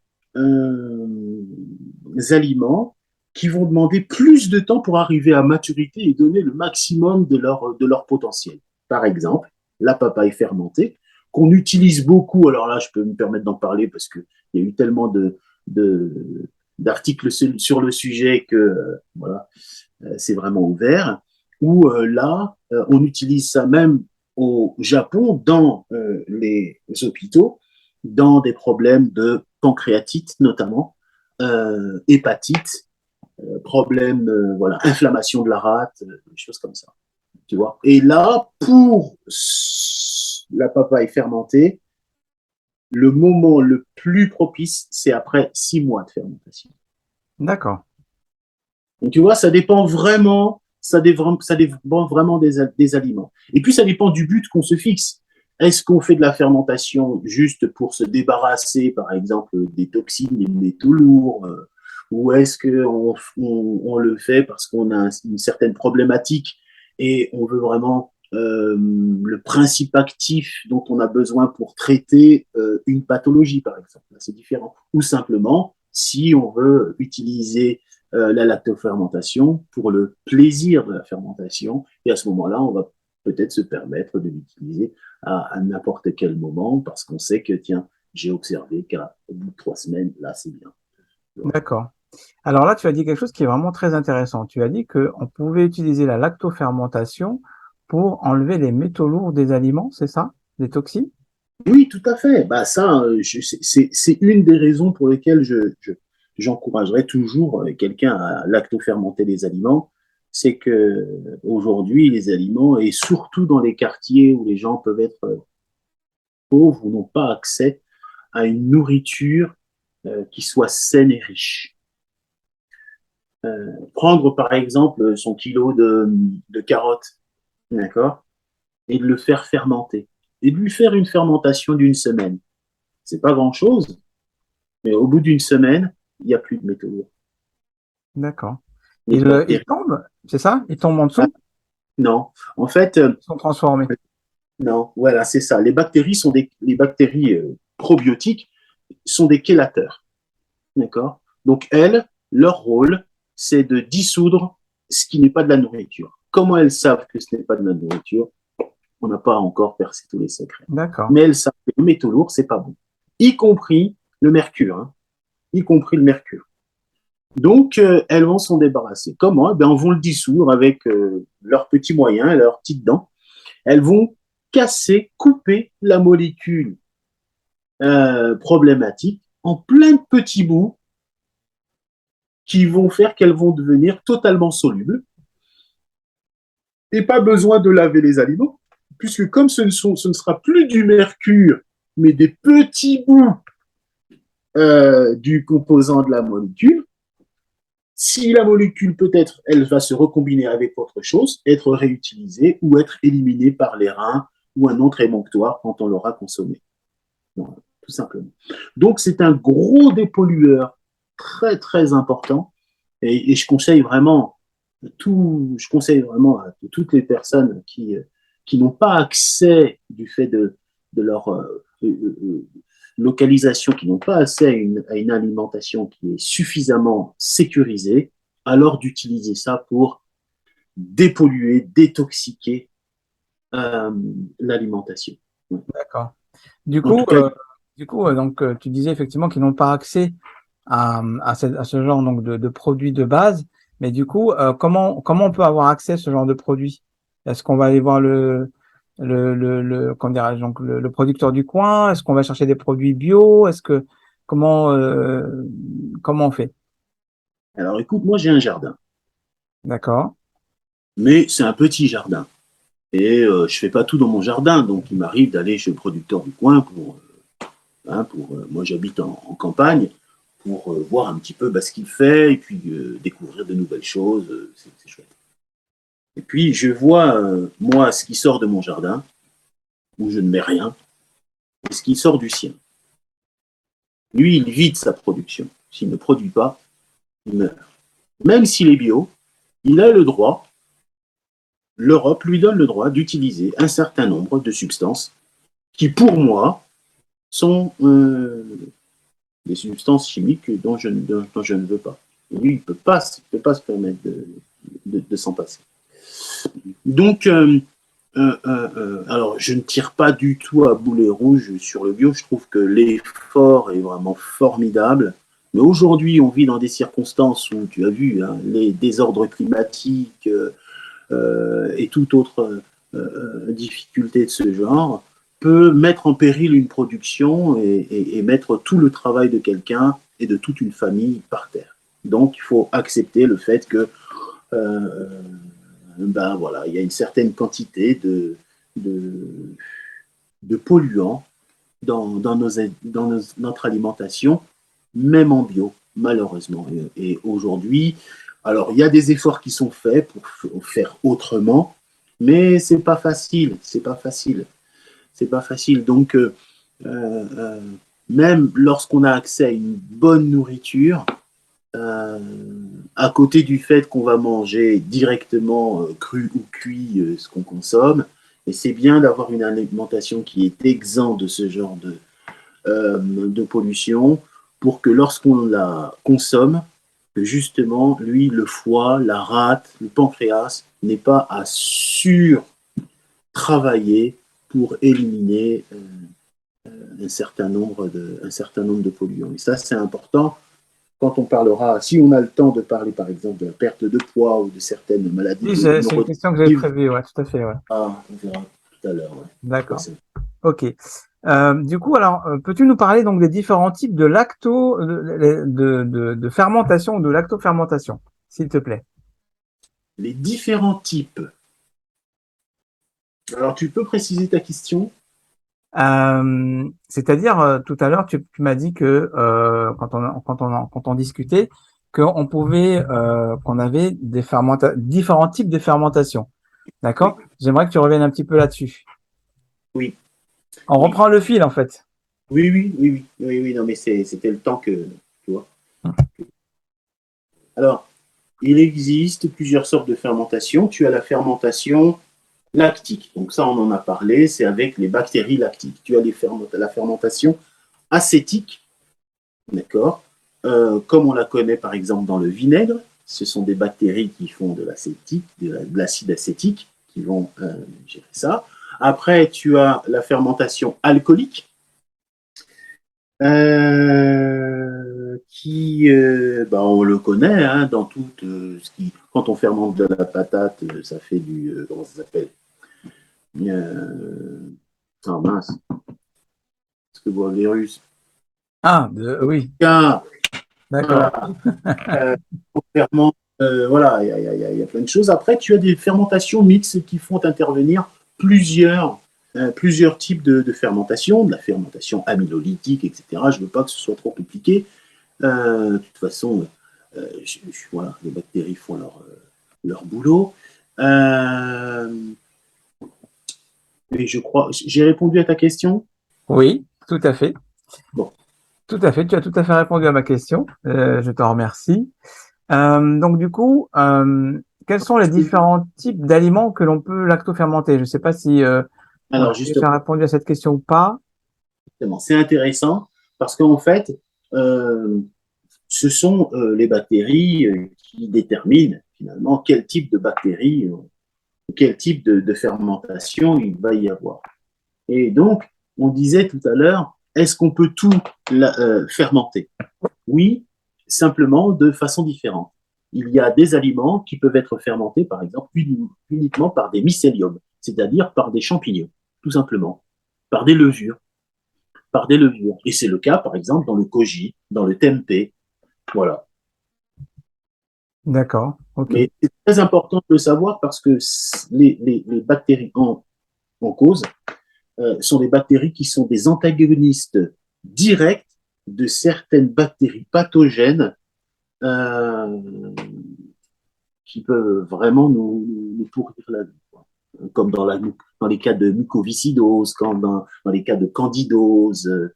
aliments qui vont demander plus de temps pour arriver à maturité et donner le maximum de leur potentiel. Par exemple, la papaye fermentée, qu'on utilise beaucoup. Alors là, je peux me permettre d'en parler parce qu'il y a eu tellement de, d'articles sur le sujet que voilà, c'est vraiment ouvert. Où là, on utilise ça même au Japon, dans les hôpitaux, dans des problèmes de pancréatite notamment, hépatite, problème, voilà, inflammation de la rate, des choses comme ça. Tu vois. Et là, pour la papaye fermentée, le moment le plus propice, c'est après 6 mois de fermentation. D'accord. Donc, tu vois, ça dépend vraiment, ça dépend vraiment des aliments. Et puis, ça dépend du but qu'on se fixe. Est-ce qu'on fait de la fermentation juste pour se débarrasser, par exemple, des toxines, des métaux lourds, ou est-ce qu'on le fait parce qu'on a une certaine problématique et on veut vraiment le principe actif dont on a besoin pour traiter une pathologie, par exemple. C'est différent. Ou simplement, si on veut utiliser la lactofermentation pour le plaisir de la fermentation. Et à ce moment-là, on va peut-être se permettre de l'utiliser à n'importe quel moment parce qu'on sait que, tiens, j'ai observé qu'au bout de 3 semaines, là, c'est bien. Voilà. D'accord. Alors là, tu as dit quelque chose qui est vraiment très intéressant. Tu as dit qu'on pouvait utiliser la lactofermentation pour enlever les métaux lourds des aliments, c'est ça? Des toxines? Oui, tout à fait. Bah, ça, c'est une des raisons pour lesquelles j'encouragerais toujours quelqu'un à lactofermenter les aliments. C'est que aujourd'hui, les aliments, et surtout dans les quartiers où les gens peuvent être pauvres ou n'ont pas accès à une nourriture qui soit saine et riche. Prendre par exemple son kilo de carottes, d'accord, et de le faire fermenter, et de lui faire une fermentation d'1 semaine. C'est pas grand-chose, mais au bout d'1 semaine, il n'y a plus de métaux lourds. D'accord. Les Ils bactéries. tombent, c'est ça? Ils tombent en Ah, dessous? non, en fait, Ils sont transformés. non, voilà, c'est ça. Les bactéries probiotiques sont des chélateurs, d'accord. Donc elles, leur rôle, c'est de dissoudre ce qui n'est pas de la nourriture. comment elles savent que ce n'est pas de la nourriture? On n'a pas encore percé tous les secrets. D'accord. Mais elles savent que les métaux lourds, c'est pas bon. Y compris le mercure, hein, y compris le mercure. Donc, elles vont s'en débarrasser. Comment? Eh bien, on va le dissoudre avec leurs petits moyens, leurs petites dents. Elles vont casser, couper la molécule problématique en plein de petits bouts qui vont faire qu'elles vont devenir totalement solubles. Et pas besoin de laver les aliments, puisque comme ce ne sera plus du mercure, mais des petits bouts du composant de la molécule, si la molécule peut-être, elle va se recombiner avec autre chose, être réutilisée ou être éliminée par les reins ou un autre émonctoire quand on l'aura consommé. Voilà, tout simplement. Donc c'est un gros dépollueur très très important et je conseille vraiment à toutes les personnes qui n'ont pas accès du fait de leur localisation, qui n'ont pas accès à une alimentation qui est suffisamment sécurisée, alors d'utiliser ça pour dépolluer, détoxiquer l'alimentation. D'accord. Du En coup, tout cas, donc, tu disais effectivement qu'ils n'ont pas accès à ce genre donc, de produits de base, mais du coup, comment on peut avoir accès à ce genre de produits? Est-ce qu'on va aller voir comment dirais-je, donc le producteur du coin? Est-ce qu'on va chercher des produits bio? Comment, comment on fait? alors écoute, moi j'ai un jardin, D'accord. mais c'est un petit jardin. Et je fais pas tout dans mon jardin, donc il m'arrive d'aller chez le producteur du coin moi j'habite en campagne, pour voir un petit peu ce qu'il fait et puis découvrir de nouvelles choses, c'est chouette. Et puis je vois, moi, ce qui sort de mon jardin, où je ne mets rien, et ce qui sort du sien. Lui, il vide sa production. S'il ne produit pas, il meurt. Même s'il est bio, il a le droit, l'Europe lui donne le droit d'utiliser un certain nombre de substances qui, pour moi, sont des substances chimiques dont je ne veux pas. Et lui, il ne peut pas se permettre de s'en passer. Donc, alors, je ne tire pas du tout à boulet rouge sur le bio. Je trouve que l'effort est vraiment formidable. Mais aujourd'hui, on vit dans des circonstances où, tu as vu, hein, les désordres climatiques et toute autre difficulté de ce genre peut mettre en péril une production et mettre tout le travail de quelqu'un et de toute une famille par terre. Donc, il faut accepter le fait que euh, voilà, il y a une certaine quantité de, de polluants dans notre alimentation, même en bio, malheureusement. Et aujourd'hui, alors il y a des efforts qui sont faits pour faire autrement, mais c'est pas facile, c'est pas facile, c'est pas facile. Donc, euh, même lorsqu'on a accès à une bonne nourriture, euh, à côté du fait qu'on va manger directement cru ou cuit ce qu'on consomme, et c'est bien d'avoir une alimentation qui est exempte de ce genre de pollution pour que lorsqu'on la consomme, que justement, lui, le foie, la rate, le pancréas n'ait pas à sur-travailler pour éliminer un certain nombre de polluants. Et ça, c'est important quand on parlera, si on a le temps de parler par exemple de la perte de poids ou de certaines maladies Oui, c'est une question que j'avais neurodégénératives, prévue, ouais, tout à fait, ouais. on verra tout à l'heure. Ouais. D'accord. Ok. Du coup, alors, peux-tu nous parler donc des différents types de de fermentation ou de lactofermentation, s'il te plaît? Les différents types. Alors, tu peux préciser ta question? C'est-à-dire, tout à l'heure, tu m'as dit que quand on discutait, qu'on avait différents types de fermentation. Oui, D'accord? J'aimerais que tu reviennes un petit peu là-dessus. oui, On oui. reprend le fil, en fait. Oui, non, mais c'était le temps que, tu vois. Alors, il existe plusieurs sortes de fermentation. Tu as la fermentation lactique. Donc ça, on en a parlé, c'est avec les bactéries lactiques. Tu as la fermentation acétique, d'accord, comme on la connaît par exemple dans le vinaigre. ce sont des bactéries qui font de l'acétique, de l'acide acétique, qui vont gérer ça. Après, tu as la fermentation alcoolique, qui, on le connaît, hein, dans tout ce qui, quand on fermente de la patate, ça fait du, comment ça s'appelle? Oh mince, est-ce que vous avez russe? Ah, oui, Voilà, d'accord. on fermente, voilà, il y a plein de choses. Après, tu as des fermentations mixtes qui font intervenir plusieurs types de fermentation, de la fermentation amylolytique, etc. Je ne veux pas que ce soit trop compliqué. De toute façon, voilà, les bactéries font leur boulot. Et je crois, j'ai répondu à ta question. Oui, tout à fait. Bon, Tout à fait. Tu as tout à fait répondu à ma question. Je t'en remercie. Donc, du coup, quels sont les différents types d'aliments que l'on peut lactofermenter? Je ne sais pas si on a alors déjà répondu à cette question ou pas. justement, c'est intéressant parce qu'en fait, euh, ce sont les bactéries qui déterminent finalement quel type de bactéries, quel type de fermentation il va y avoir. Et donc, on disait tout à l'heure, est-ce qu'on peut tout fermenter? Oui, simplement de façon différente. Il y a des aliments qui peuvent être fermentés, par exemple, uniquement par des mycéliums, c'est-à-dire par des champignons, tout simplement, par des levures, par des levures. Et c'est le cas, par exemple, dans le koji, dans le tempeh, voilà. D'accord. OK. Mais c'est très important de le savoir parce que les bactéries en cause sont des bactéries qui sont des antagonistes directs de certaines bactéries pathogènes euh, qui peuvent vraiment nous pourrir la vie. Quoi. Comme dans les cas de mucoviscidose, comme dans les cas de candidose,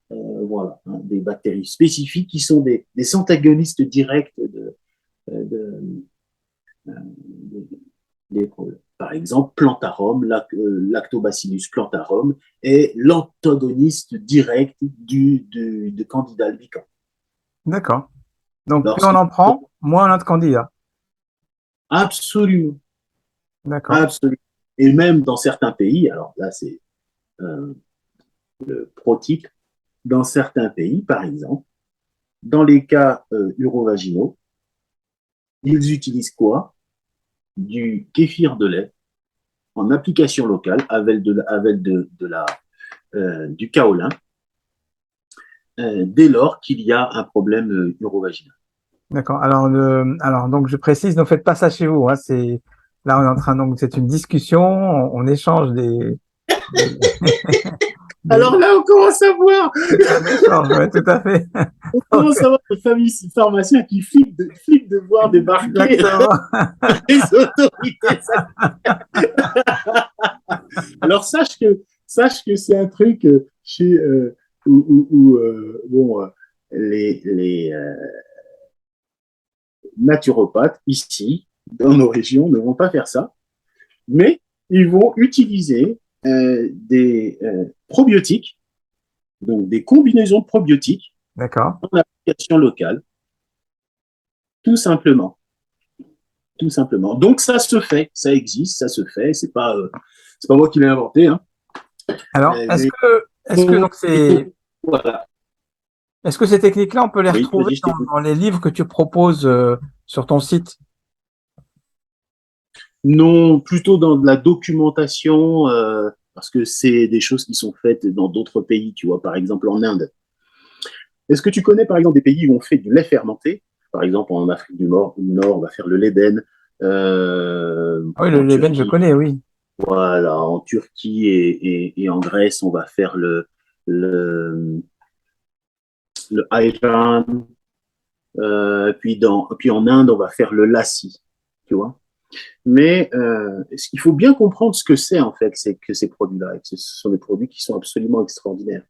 voilà, hein, des bactéries spécifiques qui sont des antagonistes directs de, par exemple, Plantarum, Lactobacillus plantarum, est l'antagoniste direct de Candida albicans. D'accord. Donc, plus on Lorsque, en prend, moins on a de candidats. absolument, D'accord. absolument. Et même dans certains pays, alors là, c'est euh, le pro-type, dans certains pays, par exemple, dans les cas urovaginaux, ils utilisent quoi? Du kéfir de lait en application locale avec du kaolin, dès lors qu'il y a un problème urovaginal. D'accord. Alors, donc, je précise, ne faites pas ça chez vous, hein. Là, on est en train, donc, c'est une discussion, on échange des, Alors des- là, on commence à voir, c'est un échange, ouais, tout à fait. on Donc, commence à voir des familles pharmaciens qui flippent de voir débarquer exactement. les autorités. Alors sache que c'est un truc chez bon les naturopathes ici dans nos régions ne vont pas faire ça, mais ils vont utiliser des probiotiques, donc des combinaisons de probiotiques D'accord. en application locale, tout simplement. Tout simplement. Donc ça se fait, ça existe, ça se fait. C'est pas moi qui l'ai inventé. Hein. Alors, Mais est-ce que donc voilà. est-ce que ces techniques-là, on peut les Oui, retrouver vas-y, je t'écoute. dans les livres que tu proposes sur ton site? Non, plutôt dans de la documentation, parce que c'est des choses qui sont faites dans d'autres pays, tu vois, par exemple en Inde. Est-ce que tu connais, par exemple, des pays où on fait du lait fermenté? Par exemple, en Afrique du Nord, on va faire le l'Ében. Ah oui, le En Leben, je Turquie, connais, oui. voilà, en Turquie et en Grèce, on va faire le, le ayran. Puis en Inde, on va faire le lassi, tu vois. Mais il faut bien comprendre ce que c'est en fait, c'est que ces produits-là, et que ce sont des produits qui sont absolument extraordinaires.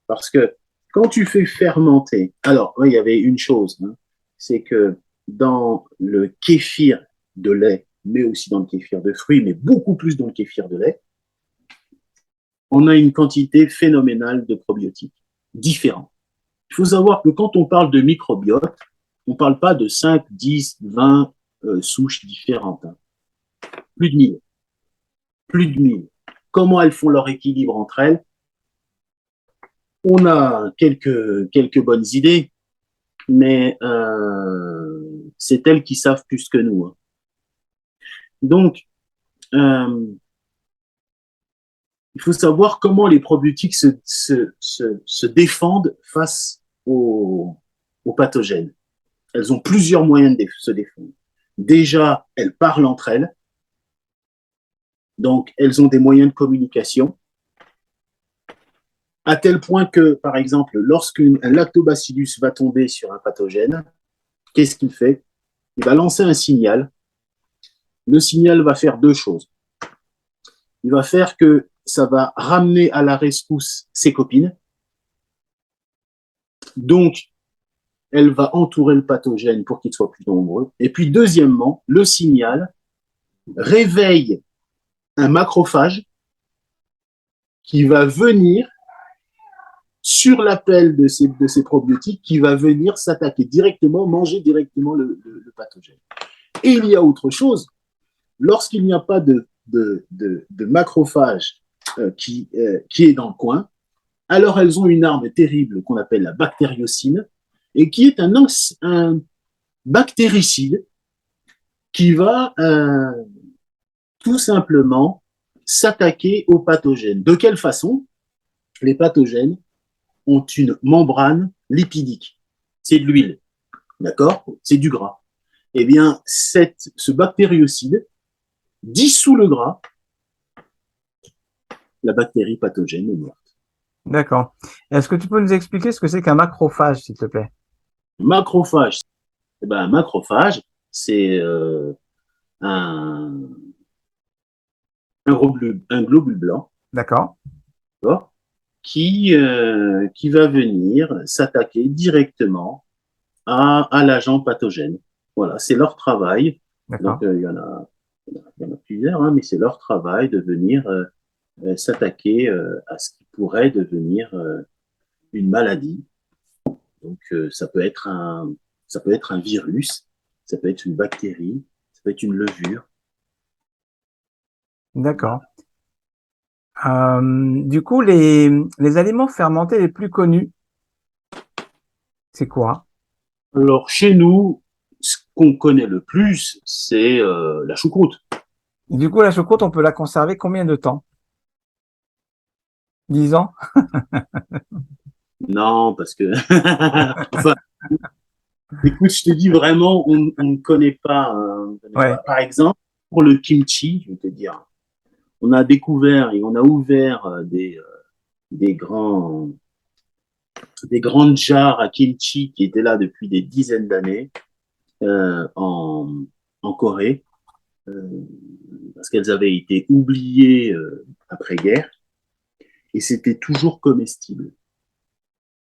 Parce que quand tu fais fermenter, alors oui, il y avait une chose, hein, c'est que dans le kéfir de lait, mais aussi dans le kéfir de fruits, mais beaucoup plus dans le kéfir de lait, on a une quantité phénoménale de probiotiques différents. Il faut savoir que quand on parle de microbiote, On ne parle pas de 5, 10, 20 souches différentes. Hein. Plus de 1000. Plus de 1000. Comment elles font leur équilibre entre elles? On a quelques bonnes idées, mais c'est elles qui savent plus que nous. Hein. Donc, il faut savoir comment les probiotiques se défendent face aux pathogènes. Elles ont plusieurs moyens de se défendre. Déjà, elles parlent entre elles. Donc, elles ont des moyens de communication. À tel point que, par exemple, lorsqu'un lactobacillus va tomber sur un pathogène, qu'est-ce qu'il fait? Il va lancer un signal. Le signal va faire deux choses. Il va faire que ça va ramener à la rescousse ses copines. Donc, elle va entourer le pathogène pour qu'il soit plus nombreux. Et puis, deuxièmement, le signal réveille un macrophage qui va venir sur l'appel de ces probiotiques, qui va venir s'attaquer directement, manger directement le pathogène. Et il y a autre chose, lorsqu'il n'y a pas de macrophage qui est dans le coin, alors elles ont une arme terrible qu'on appelle la bactériocine, et qui est un bactéricide qui va tout simplement s'attaquer aux pathogènes. De quelle façon? Les pathogènes ont une membrane lipidique. C'est de l'huile, d'accord? C'est du gras. Eh bien, ce bactériocide dissout le gras, la bactérie pathogène est morte. D'accord. Est-ce que tu peux nous expliquer ce que c'est qu'un macrophage, s'il te plaît? Macrophage, eh ben, un macrophage, c'est un, un globule blanc, D'accord. qui va venir s'attaquer directement à l'agent pathogène. Voilà, c'est leur travail. Donc, D'accord. il y en a plusieurs, hein, mais c'est leur travail de venir s'attaquer à ce qui pourrait devenir une maladie. Donc, ça peut être un virus, ça peut être une bactérie, ça peut être une levure. D'accord. Du coup, les aliments fermentés les plus connus, c'est quoi? Alors, chez nous, ce qu'on connaît le plus, c'est la choucroute. Du coup, la choucroute, on peut la conserver combien de temps? 10 ans? Non, parce que, enfin, écoute, je te dis vraiment, on ne connaît pas. On connaît Ouais. pas. Par exemple, pour le kimchi, je vais te dire, on a découvert et on a ouvert des des grandes jarres à kimchi qui étaient là depuis des dizaines d'années euh, en, en Corée, euh, parce qu'elles avaient été oubliées après-guerre, et c'était toujours comestible.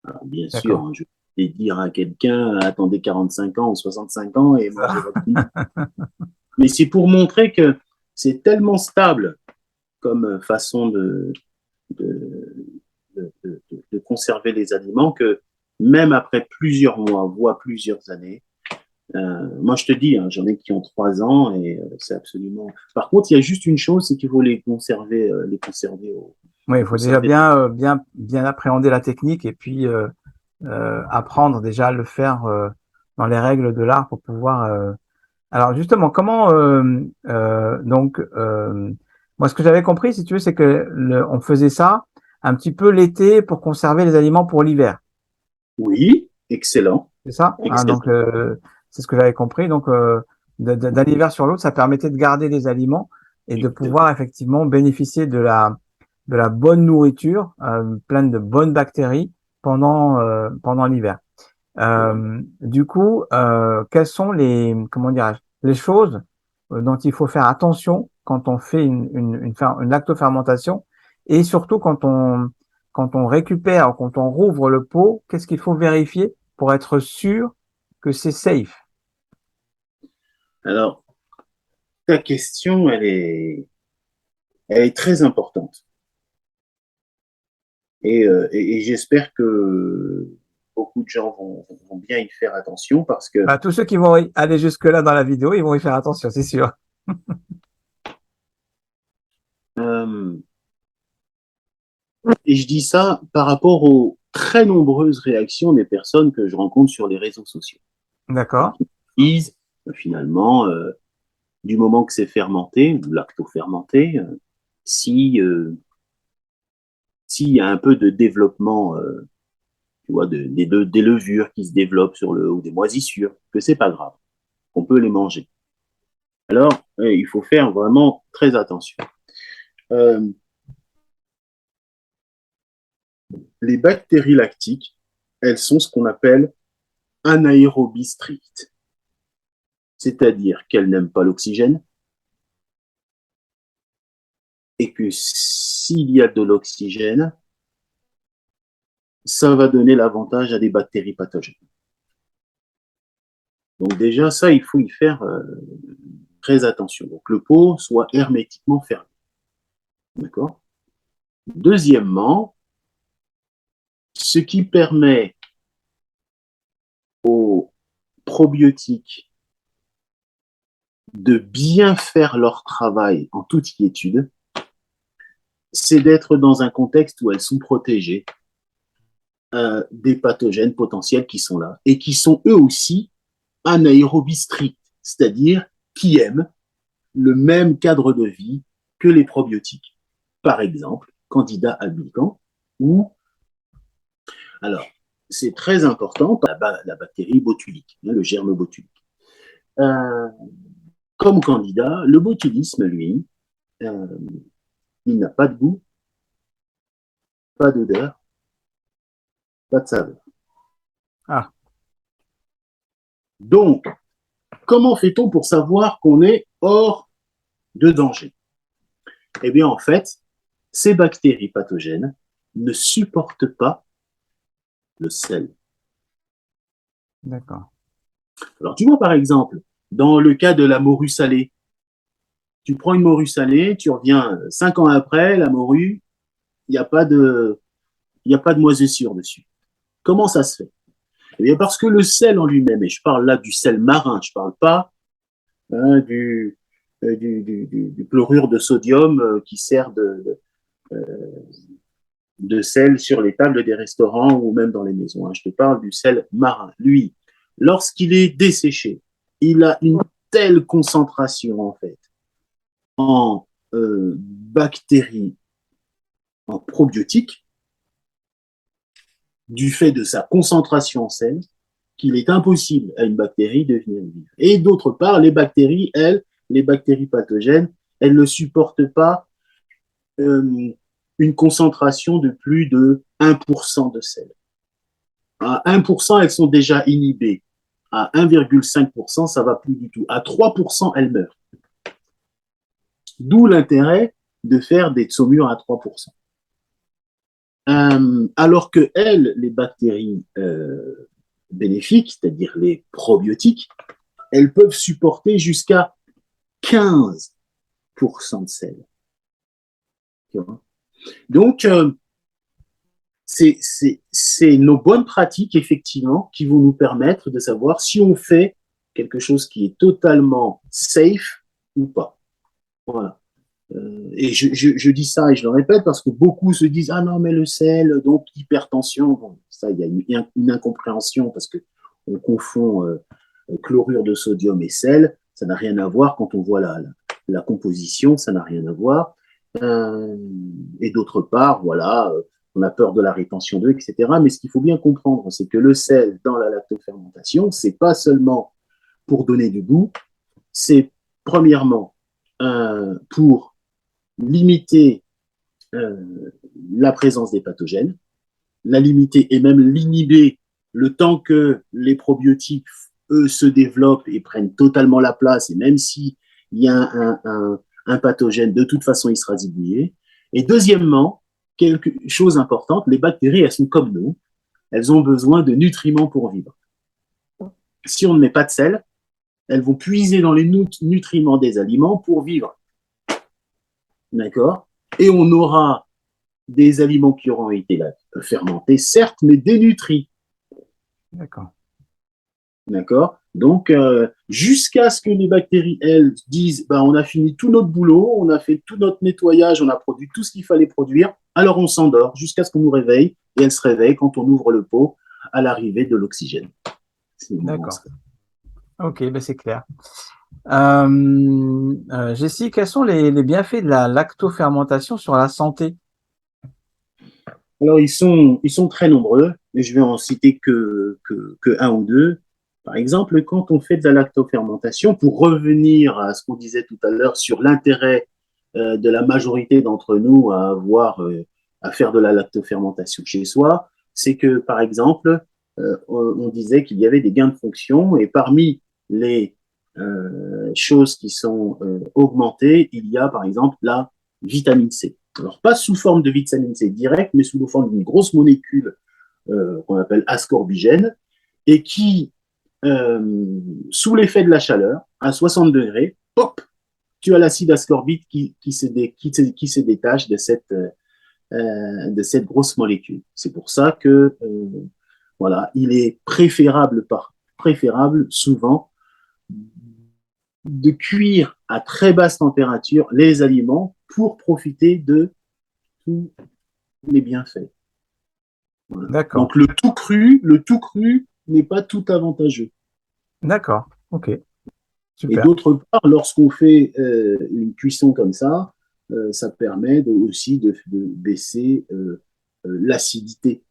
Alors, bien sûr, D'accord. hein, je vais dire à quelqu'un, attendez 45 ans ou 65 ans et mangez votre kimchi. Mais c'est pour montrer que c'est tellement stable comme façon de, de conserver les aliments que même après plusieurs mois, voire plusieurs années, moi je te dis, hein, j'en ai qui ont 3 ans et c'est absolument. Par contre, il y a juste une chose, c'est qu'il faut les conserver Oui, il les faut déjà conserver. bien appréhender la technique et puis apprendre déjà à le faire dans les règles de l'art pour pouvoir. Alors justement, comment moi ce que j'avais compris, si tu veux, c'est que on faisait ça un petit peu l'été pour conserver les aliments pour l'hiver. Oui, excellent, C'est ça? Hein, excellent. donc c'est ce que j'avais compris. Donc d'un hiver sur l'autre, ça permettait de garder les aliments et de pouvoir effectivement bénéficier de la bonne nourriture, pleine de bonnes bactéries pendant l'hiver. Du coup, quelles sont comment dirais-je, les choses dont il faut faire attention quand on fait une lactofermentation et surtout quand on récupère, quand on rouvre le pot, qu'est-ce qu'il faut vérifier pour être sûr que c'est safe? Alors, ta question, elle est très importante. Et j'espère que beaucoup de gens vont bien y faire attention parce que Bah, tous ceux qui vont aller jusque-là dans la vidéo, ils vont y faire attention, c'est sûr. euh, et je dis ça par rapport aux très nombreuses réactions des personnes que je rencontre sur les réseaux sociaux. D'accord. Qui disent finalement, du moment que c'est fermenté ou lacto-fermenté, si s'il y a un peu de développement, tu vois, des levures qui se développent sur le ou des moisissures, que c'est pas grave, qu'on peut les manger. Alors, il faut faire vraiment très attention. Euh, les bactéries lactiques, elles sont ce qu'on appelle anaérobies strictes, c'est-à-dire qu'elles n'aiment pas l'oxygène et que s'il y a de l'oxygène, ça va donner l'avantage à des bactéries pathogènes. Donc déjà, ça, il faut y faire très attention. Donc le pot soit hermétiquement fermé. D'accord. Deuxièmement, ce qui permet aux probiotiques de bien faire leur travail en toute quiétude, c'est d'être dans un contexte où elles sont protégées des pathogènes potentiels qui sont là et qui sont eux aussi anaérobies strictes, c'est-à-dire qui aiment le même cadre de vie que les probiotiques. Par exemple, Candida albicans ou alors c'est très important la bactérie botulique, le germe botulique. Euh, comme Candida, le botulisme, lui, euh, il n'a pas de goût, pas d'odeur, pas de saveur. Ah, Donc, comment fait-on pour savoir qu'on est hors de danger? Eh bien, en fait, ces bactéries pathogènes ne supportent pas le sel. d'accord. Alors, tu vois, par exemple, dans le cas de la morue salée, tu prends une morue salée, tu reviens 5 ans après, la morue, il n'y a pas de, il n'y a pas de moisissure dessus. Comment ça se fait? Eh bien, parce que le sel en lui-même, et je parle là du sel marin, je ne parle pas du chlorure de sodium qui sert de sel sur les tables des restaurants ou même dans les maisons. Hein. Je te parle du sel marin. Lui, lorsqu'il est desséché, il a une telle concentration en fait en bactéries, en probiotiques, du fait de sa concentration en sel, qu'il est impossible à une bactérie de venir vivre. Et d'autre part, les bactéries, elles, les bactéries pathogènes, elles ne supportent pas une concentration de plus de 1% de sel. À 1%, elles sont déjà inhibées. À 1,5%, ça va plus du tout. À 3%, elles meurent. D'où l'intérêt de faire des saumures à 3%. Alors que elles, les bactéries bénéfiques, c'est-à-dire les probiotiques, elles peuvent supporter jusqu'à 15% de sel. Donc, c'est nos bonnes pratiques, effectivement, qui vont nous permettre de savoir si on fait quelque chose qui est totalement safe ou pas. Voilà. Et je dis ça et je le répète parce que beaucoup se disent ah non mais le sel donc hypertension bon, ça il y a une incompréhension parce que on confond chlorure de sodium et sel, ça n'a rien à voir quand on voit la composition, ça n'a rien à voir. Et d'autre part, voilà, on a peur de la rétention d'eau, etc. Mais ce qu'il faut bien comprendre, c'est que le sel dans la lactofermentation, c'est pas seulement pour donner du goût, c'est premièrement pour limiter la présence des pathogènes, la limiter et même l'inhiber le temps que les probiotiques, eux, se développent et prennent totalement la place, et même s'il y a un pathogène, de toute façon, il sera zigouillé. Et deuxièmement, quelque chose importante, les bactéries, elles sont comme nous, elles ont besoin de nutriments pour vivre. Si on ne met pas de sel, elles vont puiser dans les nutriments des aliments pour vivre. D'accord? Et on aura des aliments qui auront été fermentés, certes, mais dénutris. D'accord. D'accord? Donc, jusqu'à ce que les bactéries, elles, disent, ben, on a fini tout notre boulot, on a fait tout notre nettoyage, on a produit tout ce qu'il fallait produire, alors on s'endort jusqu'à ce qu'on nous réveille, et elles se réveillent quand on ouvre le pot à l'arrivée de l'oxygène. C'est le moment où on se D'accord. réveille. Ok, ben c'est clair. Jessie, quels sont les bienfaits de la lactofermentation sur la santé? Alors, ils sont très nombreux, mais je vais en citer que un ou deux. Par exemple, quand on fait de la lactofermentation, pour revenir à ce qu'on disait tout à l'heure sur l'intérêt de la majorité d'entre nous à avoir, à faire de la lactofermentation chez soi, c'est que, par exemple, on disait qu'il y avait des gains de fonction et parmi les choses qui sont augmentées, il y a, par exemple, la vitamine C. Alors, pas sous forme de vitamine C directe, mais sous la forme d'une grosse molécule qu'on appelle ascorbigène, et qui, sous l'effet de la chaleur, à 60 degrés, hop, tu as l'acide ascorbique qui se détache de cette grosse molécule. C'est pour ça que voilà, il est préférable souvent de cuire à très basse température les aliments pour profiter de tous les bienfaits. Voilà. D'accord. Donc le tout cru n'est pas tout avantageux. D'accord. Ok. Et Super. d'autre part, lorsqu'on fait une cuisson comme ça permet aussi de baisser l'acidité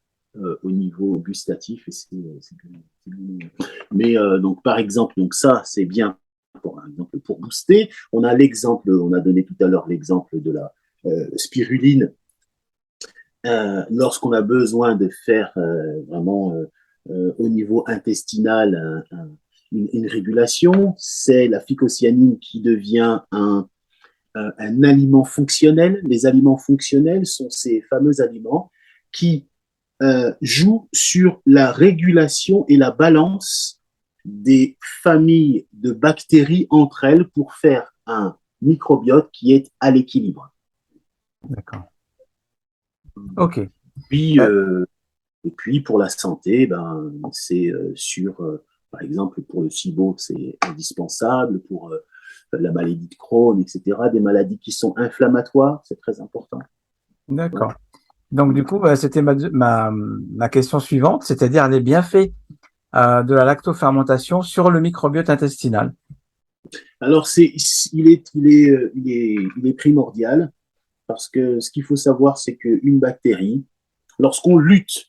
au niveau gustatif. Et mais donc par exemple, donc ça c'est bien pour, exemple, pour booster. On a l'exemple, on a donné tout à l'heure l'exemple de la spiruline lorsqu'on a besoin de faire vraiment au niveau intestinal une régulation, c'est la phycocyanine qui devient un aliment fonctionnel. Les aliments fonctionnels sont ces fameux aliments qui jouent sur la régulation et la balance des familles de bactéries entre elles pour faire un microbiote qui est à l'équilibre. D'accord. Ok. Puis, Euh, et puis pour la santé, ben, c'est par exemple, pour le SIBO, c'est indispensable, pour la maladie de Crohn, etc., des maladies qui sont inflammatoires, c'est très important. d'accord. Donc, du coup, bah, c'était ma question suivante, c'est-à-dire les bienfaits de la lactofermentation sur le microbiote intestinal. Alors, il est primordial parce que ce qu'il faut savoir, c'est qu'une bactérie, lorsqu'on lutte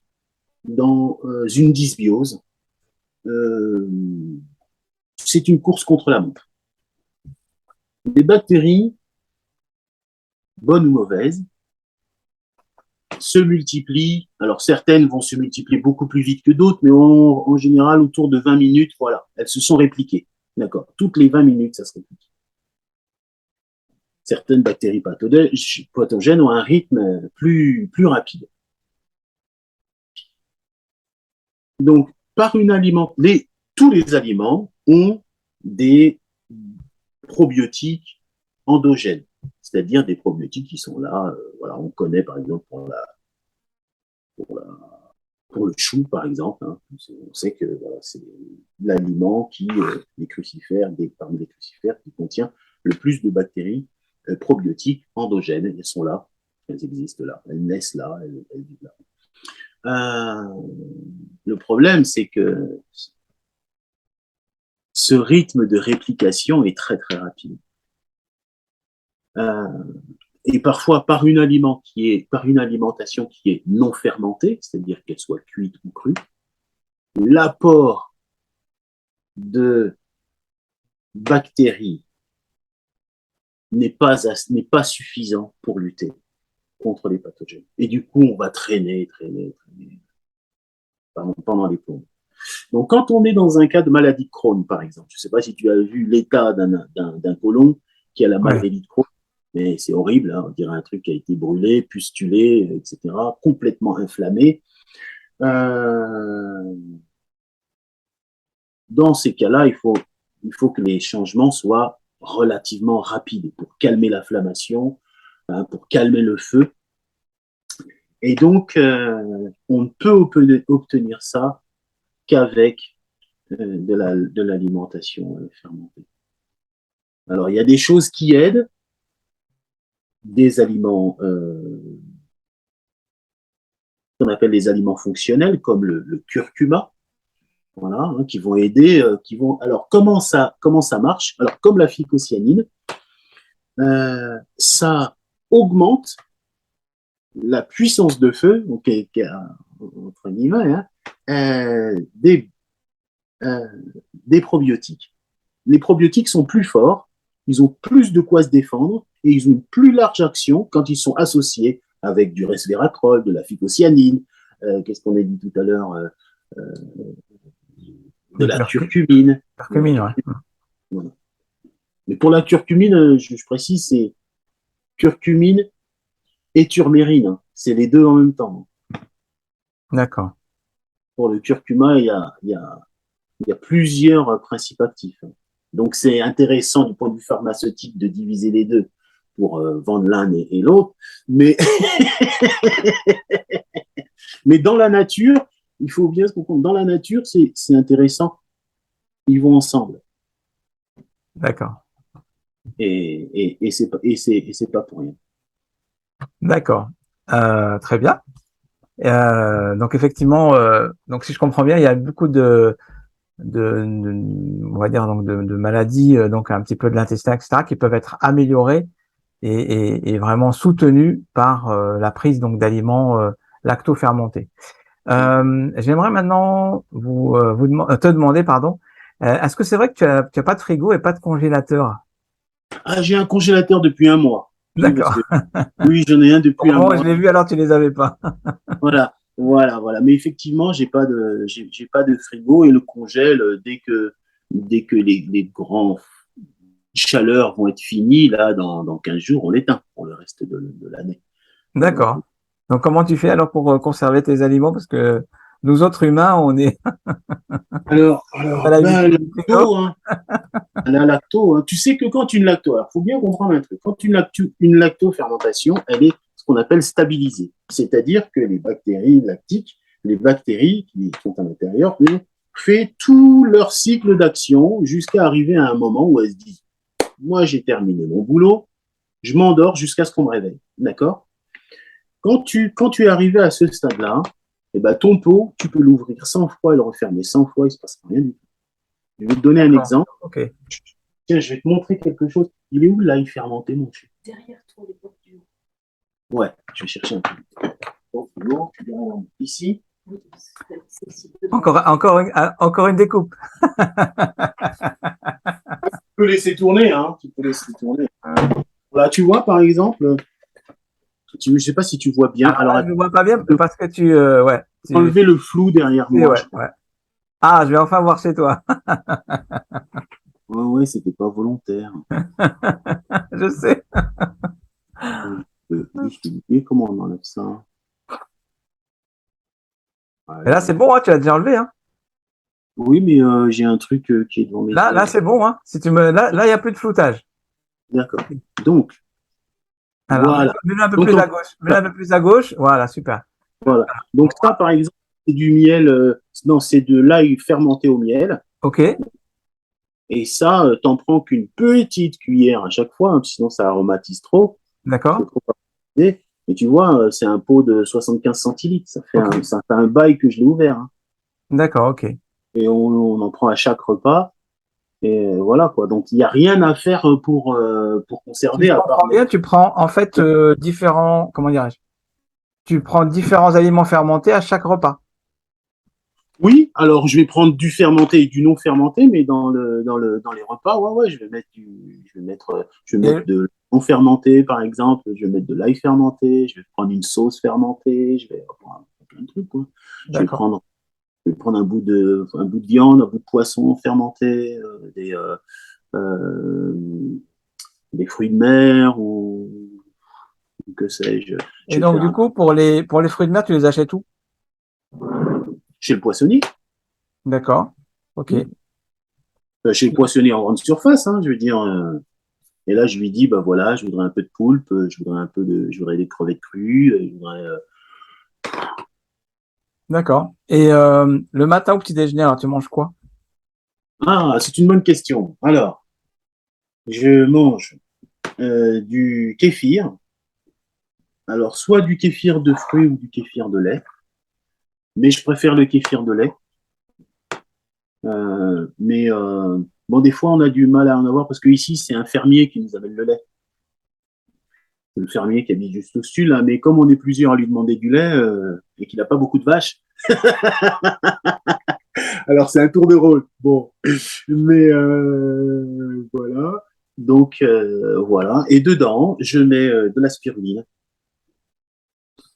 dans une dysbiose, euh, c'est une course contre la montre. Les bactéries, bonnes ou mauvaises, se multiplient. Alors certaines vont se multiplier beaucoup plus vite que d'autres, mais en général, autour de 20 minutes, voilà, elles se sont répliquées. D'accord. Toutes les 20 minutes, ça se réplique. Certaines bactéries pathogènes ont un rythme plus rapide. Donc, tous les aliments ont des probiotiques endogènes, c'est-à-dire des probiotiques qui sont là. Voilà, on connaît par exemple pour la pour le chou, par exemple, hein, on sait que voilà, c'est l'aliment les crucifères, parmi les crucifères, qui contient le plus de bactéries probiotiques endogènes. Elles sont là, elles existent là, elles naissent là, elles vivent là. Le problème, c'est que ce rythme de réplication est très très rapide. Euh, et parfois par par une alimentation qui est non fermentée, c'est-à-dire qu'elle soit cuite ou crue, l'apport de bactéries n'est pas suffisant pour lutter contre les pathogènes. Et du coup, on va traîner pendant les plombs. Donc, quand on est dans un cas de maladie de Crohn, par exemple, je ne sais pas si tu as vu l'état d'un côlon qui a la Ouais. maladie de Crohn, mais c'est horrible, hein, on dirait un truc qui a été brûlé, pustulé, etc., complètement inflammé. Euh, Dans ces cas-là, il faut que les changements soient relativement rapides pour calmer l'inflammation, hein, pour calmer le feu. Et donc, on ne peut obtenir ça qu'avec de l'alimentation fermentée. Alors, il y a des choses qui aident, des aliments qu'on appelle les aliments fonctionnels, comme le curcuma, voilà, hein, qui vont aider, qui vont. Alors, comment ça marche? Alors, comme la phycocyanine, ça augmente la puissance de feu, donc, entre guillemets, hein, euh, des, euh, des probiotiques. Les probiotiques sont plus forts, ils ont plus de quoi se défendre et ils ont une plus large action quand ils sont associés avec du resveratrol, de la phycocyanine, qu'est-ce qu'on a dit tout à l'heure, de la curcumine. Curcumine, ouais. Voilà. Mais pour la curcumine, je précise, c'est curcumine et turmérine. Hein. C'est les deux en même temps. D'accord. Pour le curcuma, il y a plusieurs principes actifs. Donc, c'est intéressant du point de vue pharmaceutique de diviser les deux pour vendre l'un et l'autre. Mais, mais dans la nature, il faut bien se comprendre, dans la nature, c'est intéressant. Ils vont ensemble. D'accord. Et c'est pas pour rien. D'accord. Très bien. Donc effectivement, donc si je comprends bien, il y a beaucoup on va dire donc de maladies, donc un petit peu de l'intestin, etc., qui peuvent être améliorées et vraiment soutenues par la prise donc d'aliments lacto-fermentés. J'aimerais maintenant te demander, pardon, est-ce que c'est vrai que tu as pas de frigo et pas de congélateur? Ah, j'ai un congélateur depuis un mois. Oui, parce D'accord. que oui, j'en ai un Au depuis un moment où je mois. l'ai vu, alors tu les avais pas. Voilà. Mais effectivement, j'ai pas de frigo et le congèle dès que les grands chaleurs vont être finies, là, dans 15 jours, on l'éteint pour le reste de l'année. Donc, D'accord. Donc comment tu fais alors pour conserver tes aliments? Parce que nous autres humains, on est à ben, l'habitude du frigo. lacto, hein, la lacto, hein, tu sais que quand une lacto, alors faut bien comprendre un truc, quand une lacto-fermentation, elle est ce qu'on appelle stabilisée. C'est-à-dire que les bactéries lactiques, les bactéries qui sont à l'intérieur, ont fait tout leur cycle d'action jusqu'à arriver à un moment où elles se disent, moi j'ai terminé mon boulot, je m'endors jusqu'à ce qu'on me réveille. D'accord? Quand tu es arrivé à ce stade-là, eh ben, ton pot, tu peux l'ouvrir 100 fois et le refermer 100 fois, il ne se passe rien du tout. Je vais te donner un D'accord. exemple. Ok. Tiens, je vais te montrer quelque chose. Il est où l'ail fermenté, mon chien? Derrière toi, les portes du haut. Ouais, je vais chercher un peu. Donc, tu viens ici. Encore une découpe. Tu peux laisser tourner, hein. Tu peux laisser tourner. Là, tu vois, par exemple, je ne sais pas si tu vois bien. Alors Alors, là, je ne vois pas bien parce que ouais, enlever le flou derrière moi, ouais, je crois. ouais. Ah, je vais enfin voir chez toi. Ouais, c'était pas volontaire. Je sais. Juste oublier comment on enlève ça. Et là, Voilà. c'est bon, hein, tu l'as déjà enlevé, hein. Oui, mais j'ai un truc qui est devant mes Là, yeux. c'est bon, hein. Si tu me, là, il n'y a plus de floutage. D'accord. Donc, Alors, voilà. mets-le un peu Donc, plus à gauche. Mets-le un peu plus à gauche. Voilà, super. voilà. Donc, ça, par exemple, c'est du miel. Non, c'est de l'ail fermenté au miel. OK. Et ça, t'en prends qu'une petite cuillère à chaque fois, hein, sinon ça aromatise trop. C'est D'accord. trop aromatisé. Et tu vois, c'est un pot de 75 centilitres. OK. Ça fait un bail que je l'ai ouvert. Hein. D'accord. OK. Et on en prend à chaque repas. Et voilà, quoi. Donc, il n'y a rien à faire pour Si conserver, je à part comprends bien, tu prends en fait différents, comment dirais-je? Tu prends différents aliments fermentés à chaque repas. Oui, alors je vais prendre du fermenté et du non fermenté, mais dans les repas, je vais mettre Et, de non fermenté, par exemple, je vais mettre de l'ail fermenté, je vais prendre une sauce fermentée, je vais prendre plein de trucs, quoi. Je vais d'accord. prendre, un bout de viande, un bout de poisson fermenté, euh, des fruits de mer ou que sais-je. Et Je vais donc, faire du coup, pour les fruits de mer, tu les achètes où? chez le poissonnier. D'accord. OK. Chez le poissonnier en grande surface, hein, je veux dire. Et là, je lui dis, bah voilà, je voudrais un peu de poulpe, je voudrais des crevettes crues, je voudrais D'accord. Et le matin au petit déjeuner, alors tu manges quoi? Ah, c'est une bonne question. Alors, je mange du kéfir. Alors, soit du kéfir de fruits ou du kéfir de lait, mais je préfère le kéfir de lait. Bon, des fois, on a du mal à en avoir parce que ici, c'est un fermier qui nous amène le lait. C'est le fermier qui habite juste au-dessus, là. Mais comme on est plusieurs à lui demander du lait et qu'il n'a pas beaucoup de vaches, alors c'est un tour de rôle. Bon, mais voilà. Donc, voilà. Et dedans, je mets de la spiruline.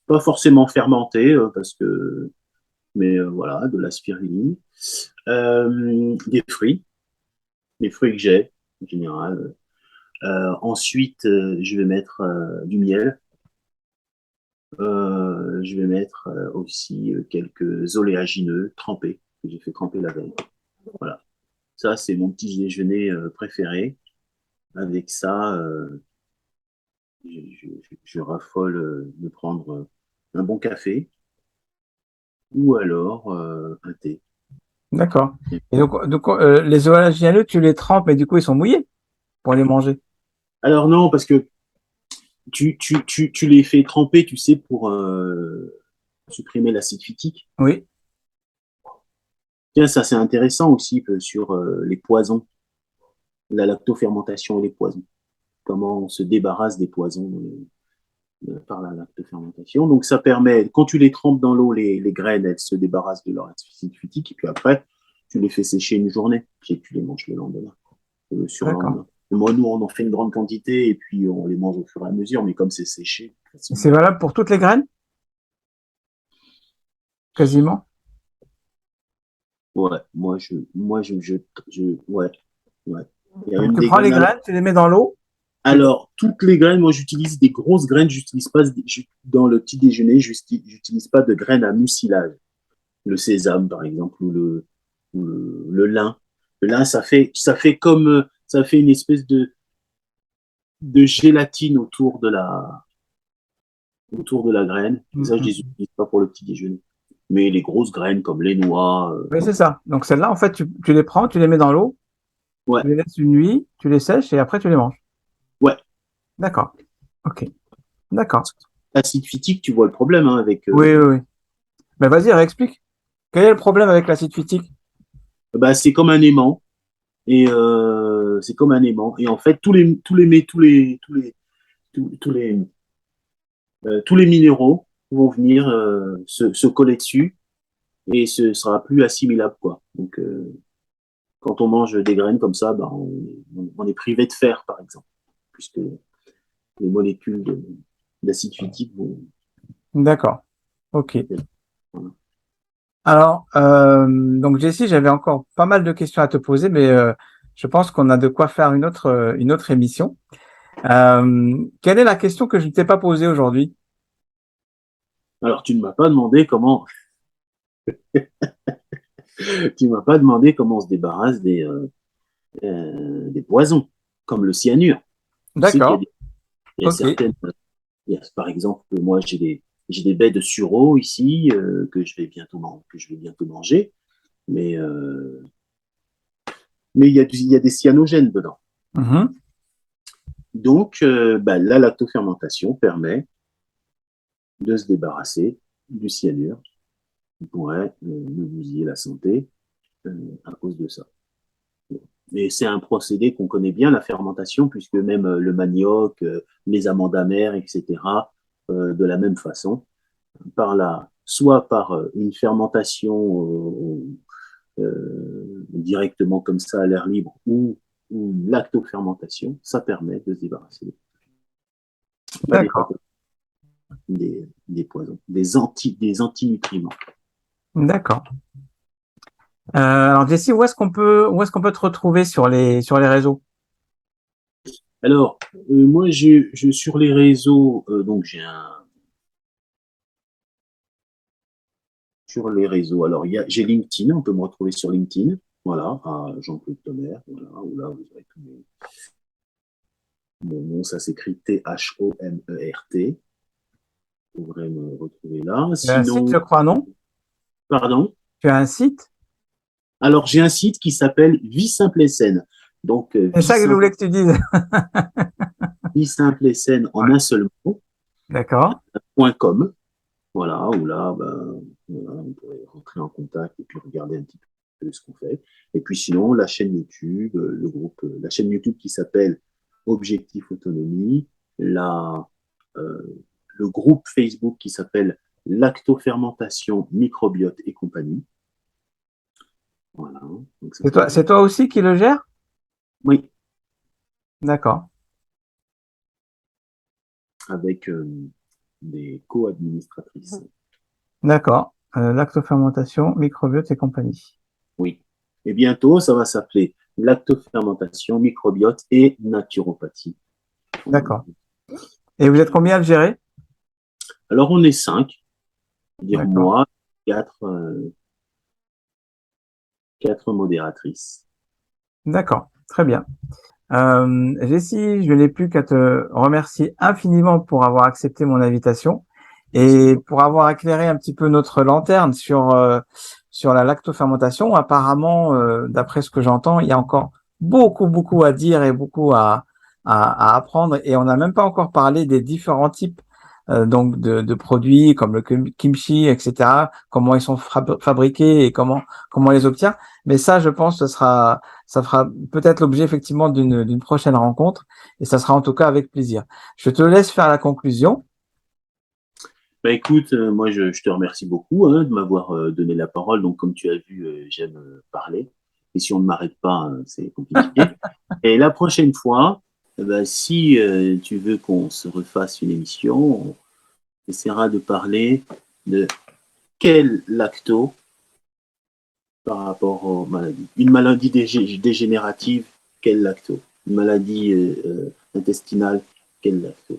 Pas forcément fermentée, parce que, mais voilà, de la spiruline. Des fruits, les fruits que j'ai, en général. Ensuite, je vais mettre du miel. Je vais mettre aussi quelques oléagineux trempés, que j'ai fait tremper la veille. Voilà. Ça, c'est mon petit déjeuner préféré. Avec ça, je raffole de prendre un bon café ou alors un thé. D'accord. Et donc les oléagineux, tu les trempes, mais du coup, ils sont mouillés pour les manger. Alors non, parce que tu les fais tremper, tu sais, pour supprimer l'acide phytique. Oui. Tiens, ça c'est intéressant aussi sur les poisons, la lactofermentation et les poisons. Comment on se débarrasse des poisons par la lactofermentation. Donc ça permet, quand tu les trempes dans l'eau, les graines, elles se débarrassent de leur acide phytique, et puis après, tu les fais sécher une journée, puis tu les manges le lendemain, le D'accord. surlendemain. Moi, nous, on en fait une grande quantité, et puis on les mange au fur et à mesure, mais comme c'est séché, Et c'est facilement. valable pour toutes les graines, quasiment. Ouais, ouais, ouais. Il y a Donc même tu des prends les graines. graines, tu les mets dans l'eau. Alors, toutes les graines, moi, j'utilise des grosses graines. J'utilise pas dans le petit déjeuner. J'utilise pas de graines à mucilage. Le sésame, par exemple, ou le lin. Le lin, ça fait une espèce de gélatine autour de la graine. Et ça, je les Mhm. utilise pas pour le petit déjeuner. Mais les grosses graines comme les noix, Oui, c'est ça. Donc celles-là, en fait, tu les prends, tu les mets dans l'eau, ouais, tu les laisses une nuit, tu les sèches et après tu les manges. ouais. D'accord. Ok. D'accord. Acide phytique, tu vois le problème hein, avec. Oui, oui, oui. Ben vas-y, réexplique. Quel est le problème avec l'acide phytique? Bah, c'est comme un aimant. Et c'est comme un aimant. Et en fait, tous les minéraux vont venir se coller dessus et ce sera plus assimilable, quoi. Donc, quand on mange des graines comme ça, bah, on est privé de fer, par exemple, puisque les molécules d'acide phytique vont. D'accord. Ok. Voilà. Alors, donc Jessie, j'avais encore pas mal de questions à te poser, mais je pense qu'on a de quoi faire une autre émission. Quelle est la question que je ne t'ai pas posée aujourd'hui? Alors, tu ne m'as pas demandé comment, tu m'as pas demandé comment on se débarrasse des poisons, comme le cyanure. Tu sais D'accord. il y a Ok. certaines. Par exemple, moi, j'ai des baies de sureau ici que je vais bientôt manger, mais, mais il y a des cyanogènes dedans. Mhm. Donc, bah, la lactofermentation permet de se débarrasser du cyanure qui pourrait nous bousiller la santé à cause de ça. Et c'est un procédé qu'on connaît bien, la fermentation, puisque même le manioc, les amandes amères, etc., de la même façon, soit par une fermentation directement comme ça à l'air libre ou une lactofermentation, ça permet de se débarrasser pas des D'accord. pathologies, des poisons, des antinutriments. D'accord. Alors Jessie, où est-ce qu'on peut te retrouver sur les réseaux? Alors, moi, sur les réseaux, donc sur les réseaux, alors j'ai LinkedIn, on peut me retrouver sur LinkedIn, voilà, à Jean-Claude Tomer, voilà, où là, vous aurez mon nom, ça s'écrit Thomert, vous pourrez me retrouver là. Il y a un site, Sinon, je crois, non? Pardon? Tu as un site? Alors, j'ai un site qui s'appelle Vie Simple et Saine. Donc, C'est ça que je voulais que tu dises. Vie Simple et Saine en Ouais. un seul mot, D'accord. .com. Voilà, où là, ben, voilà, on pourrait rentrer en contact et puis regarder un petit peu ce qu'on fait. Et puis sinon, la chaîne YouTube, le groupe, la chaîne YouTube qui s'appelle Objectif Autonomie, le groupe Facebook qui s'appelle Lactofermentation, Microbiote et compagnie. Voilà. Donc ça, C'est toi aussi qui le gères? oui, D'accord. avec des co-administratrices. D'accord. Lactofermentation, microbiote et compagnie. Oui. Et bientôt, ça va s'appeler lactofermentation, microbiote et naturopathie. D'accord. Et vous êtes combien à le gérer? Alors, on est 5, dire D'accord. moi, quatre, quatre modératrices. D'accord. Très bien. Jessie, je n'ai plus qu'à te remercier infiniment pour avoir accepté mon invitation et pour avoir éclairé un petit peu notre lanterne sur la lactofermentation. Apparemment, d'après ce que j'entends, il y a encore beaucoup à dire et beaucoup à apprendre. Et on n'a même pas encore parlé des différents types donc de produits comme le kimchi, etc. Comment ils sont fabriqués et comment on les obtient. Mais ça, je pense, ça fera peut-être l'objet effectivement d'une prochaine rencontre et ça sera en tout cas avec plaisir. Je te laisse faire la conclusion. Bah, écoute, moi je te remercie beaucoup de m'avoir donné la parole. Donc comme tu as vu, j'aime parler. Et si on ne m'arrête pas, c'est compliqué. Et la prochaine fois, bah, si tu veux qu'on se refasse une émission, on essaiera de parler de quel lacto par rapport aux maladies. Une maladie dégénérative, quel lacto? Une maladie intestinale, quel lacto?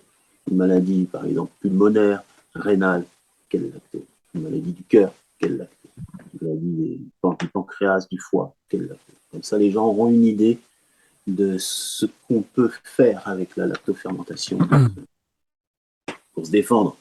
Une maladie, par exemple, pulmonaire, rénale, quel lacto? Une maladie du cœur, quel lacto? Une maladie du pancréas, du foie, quel lacto? Comme ça, les gens auront une idée de ce qu'on peut faire avec la lactofermentation pour se défendre.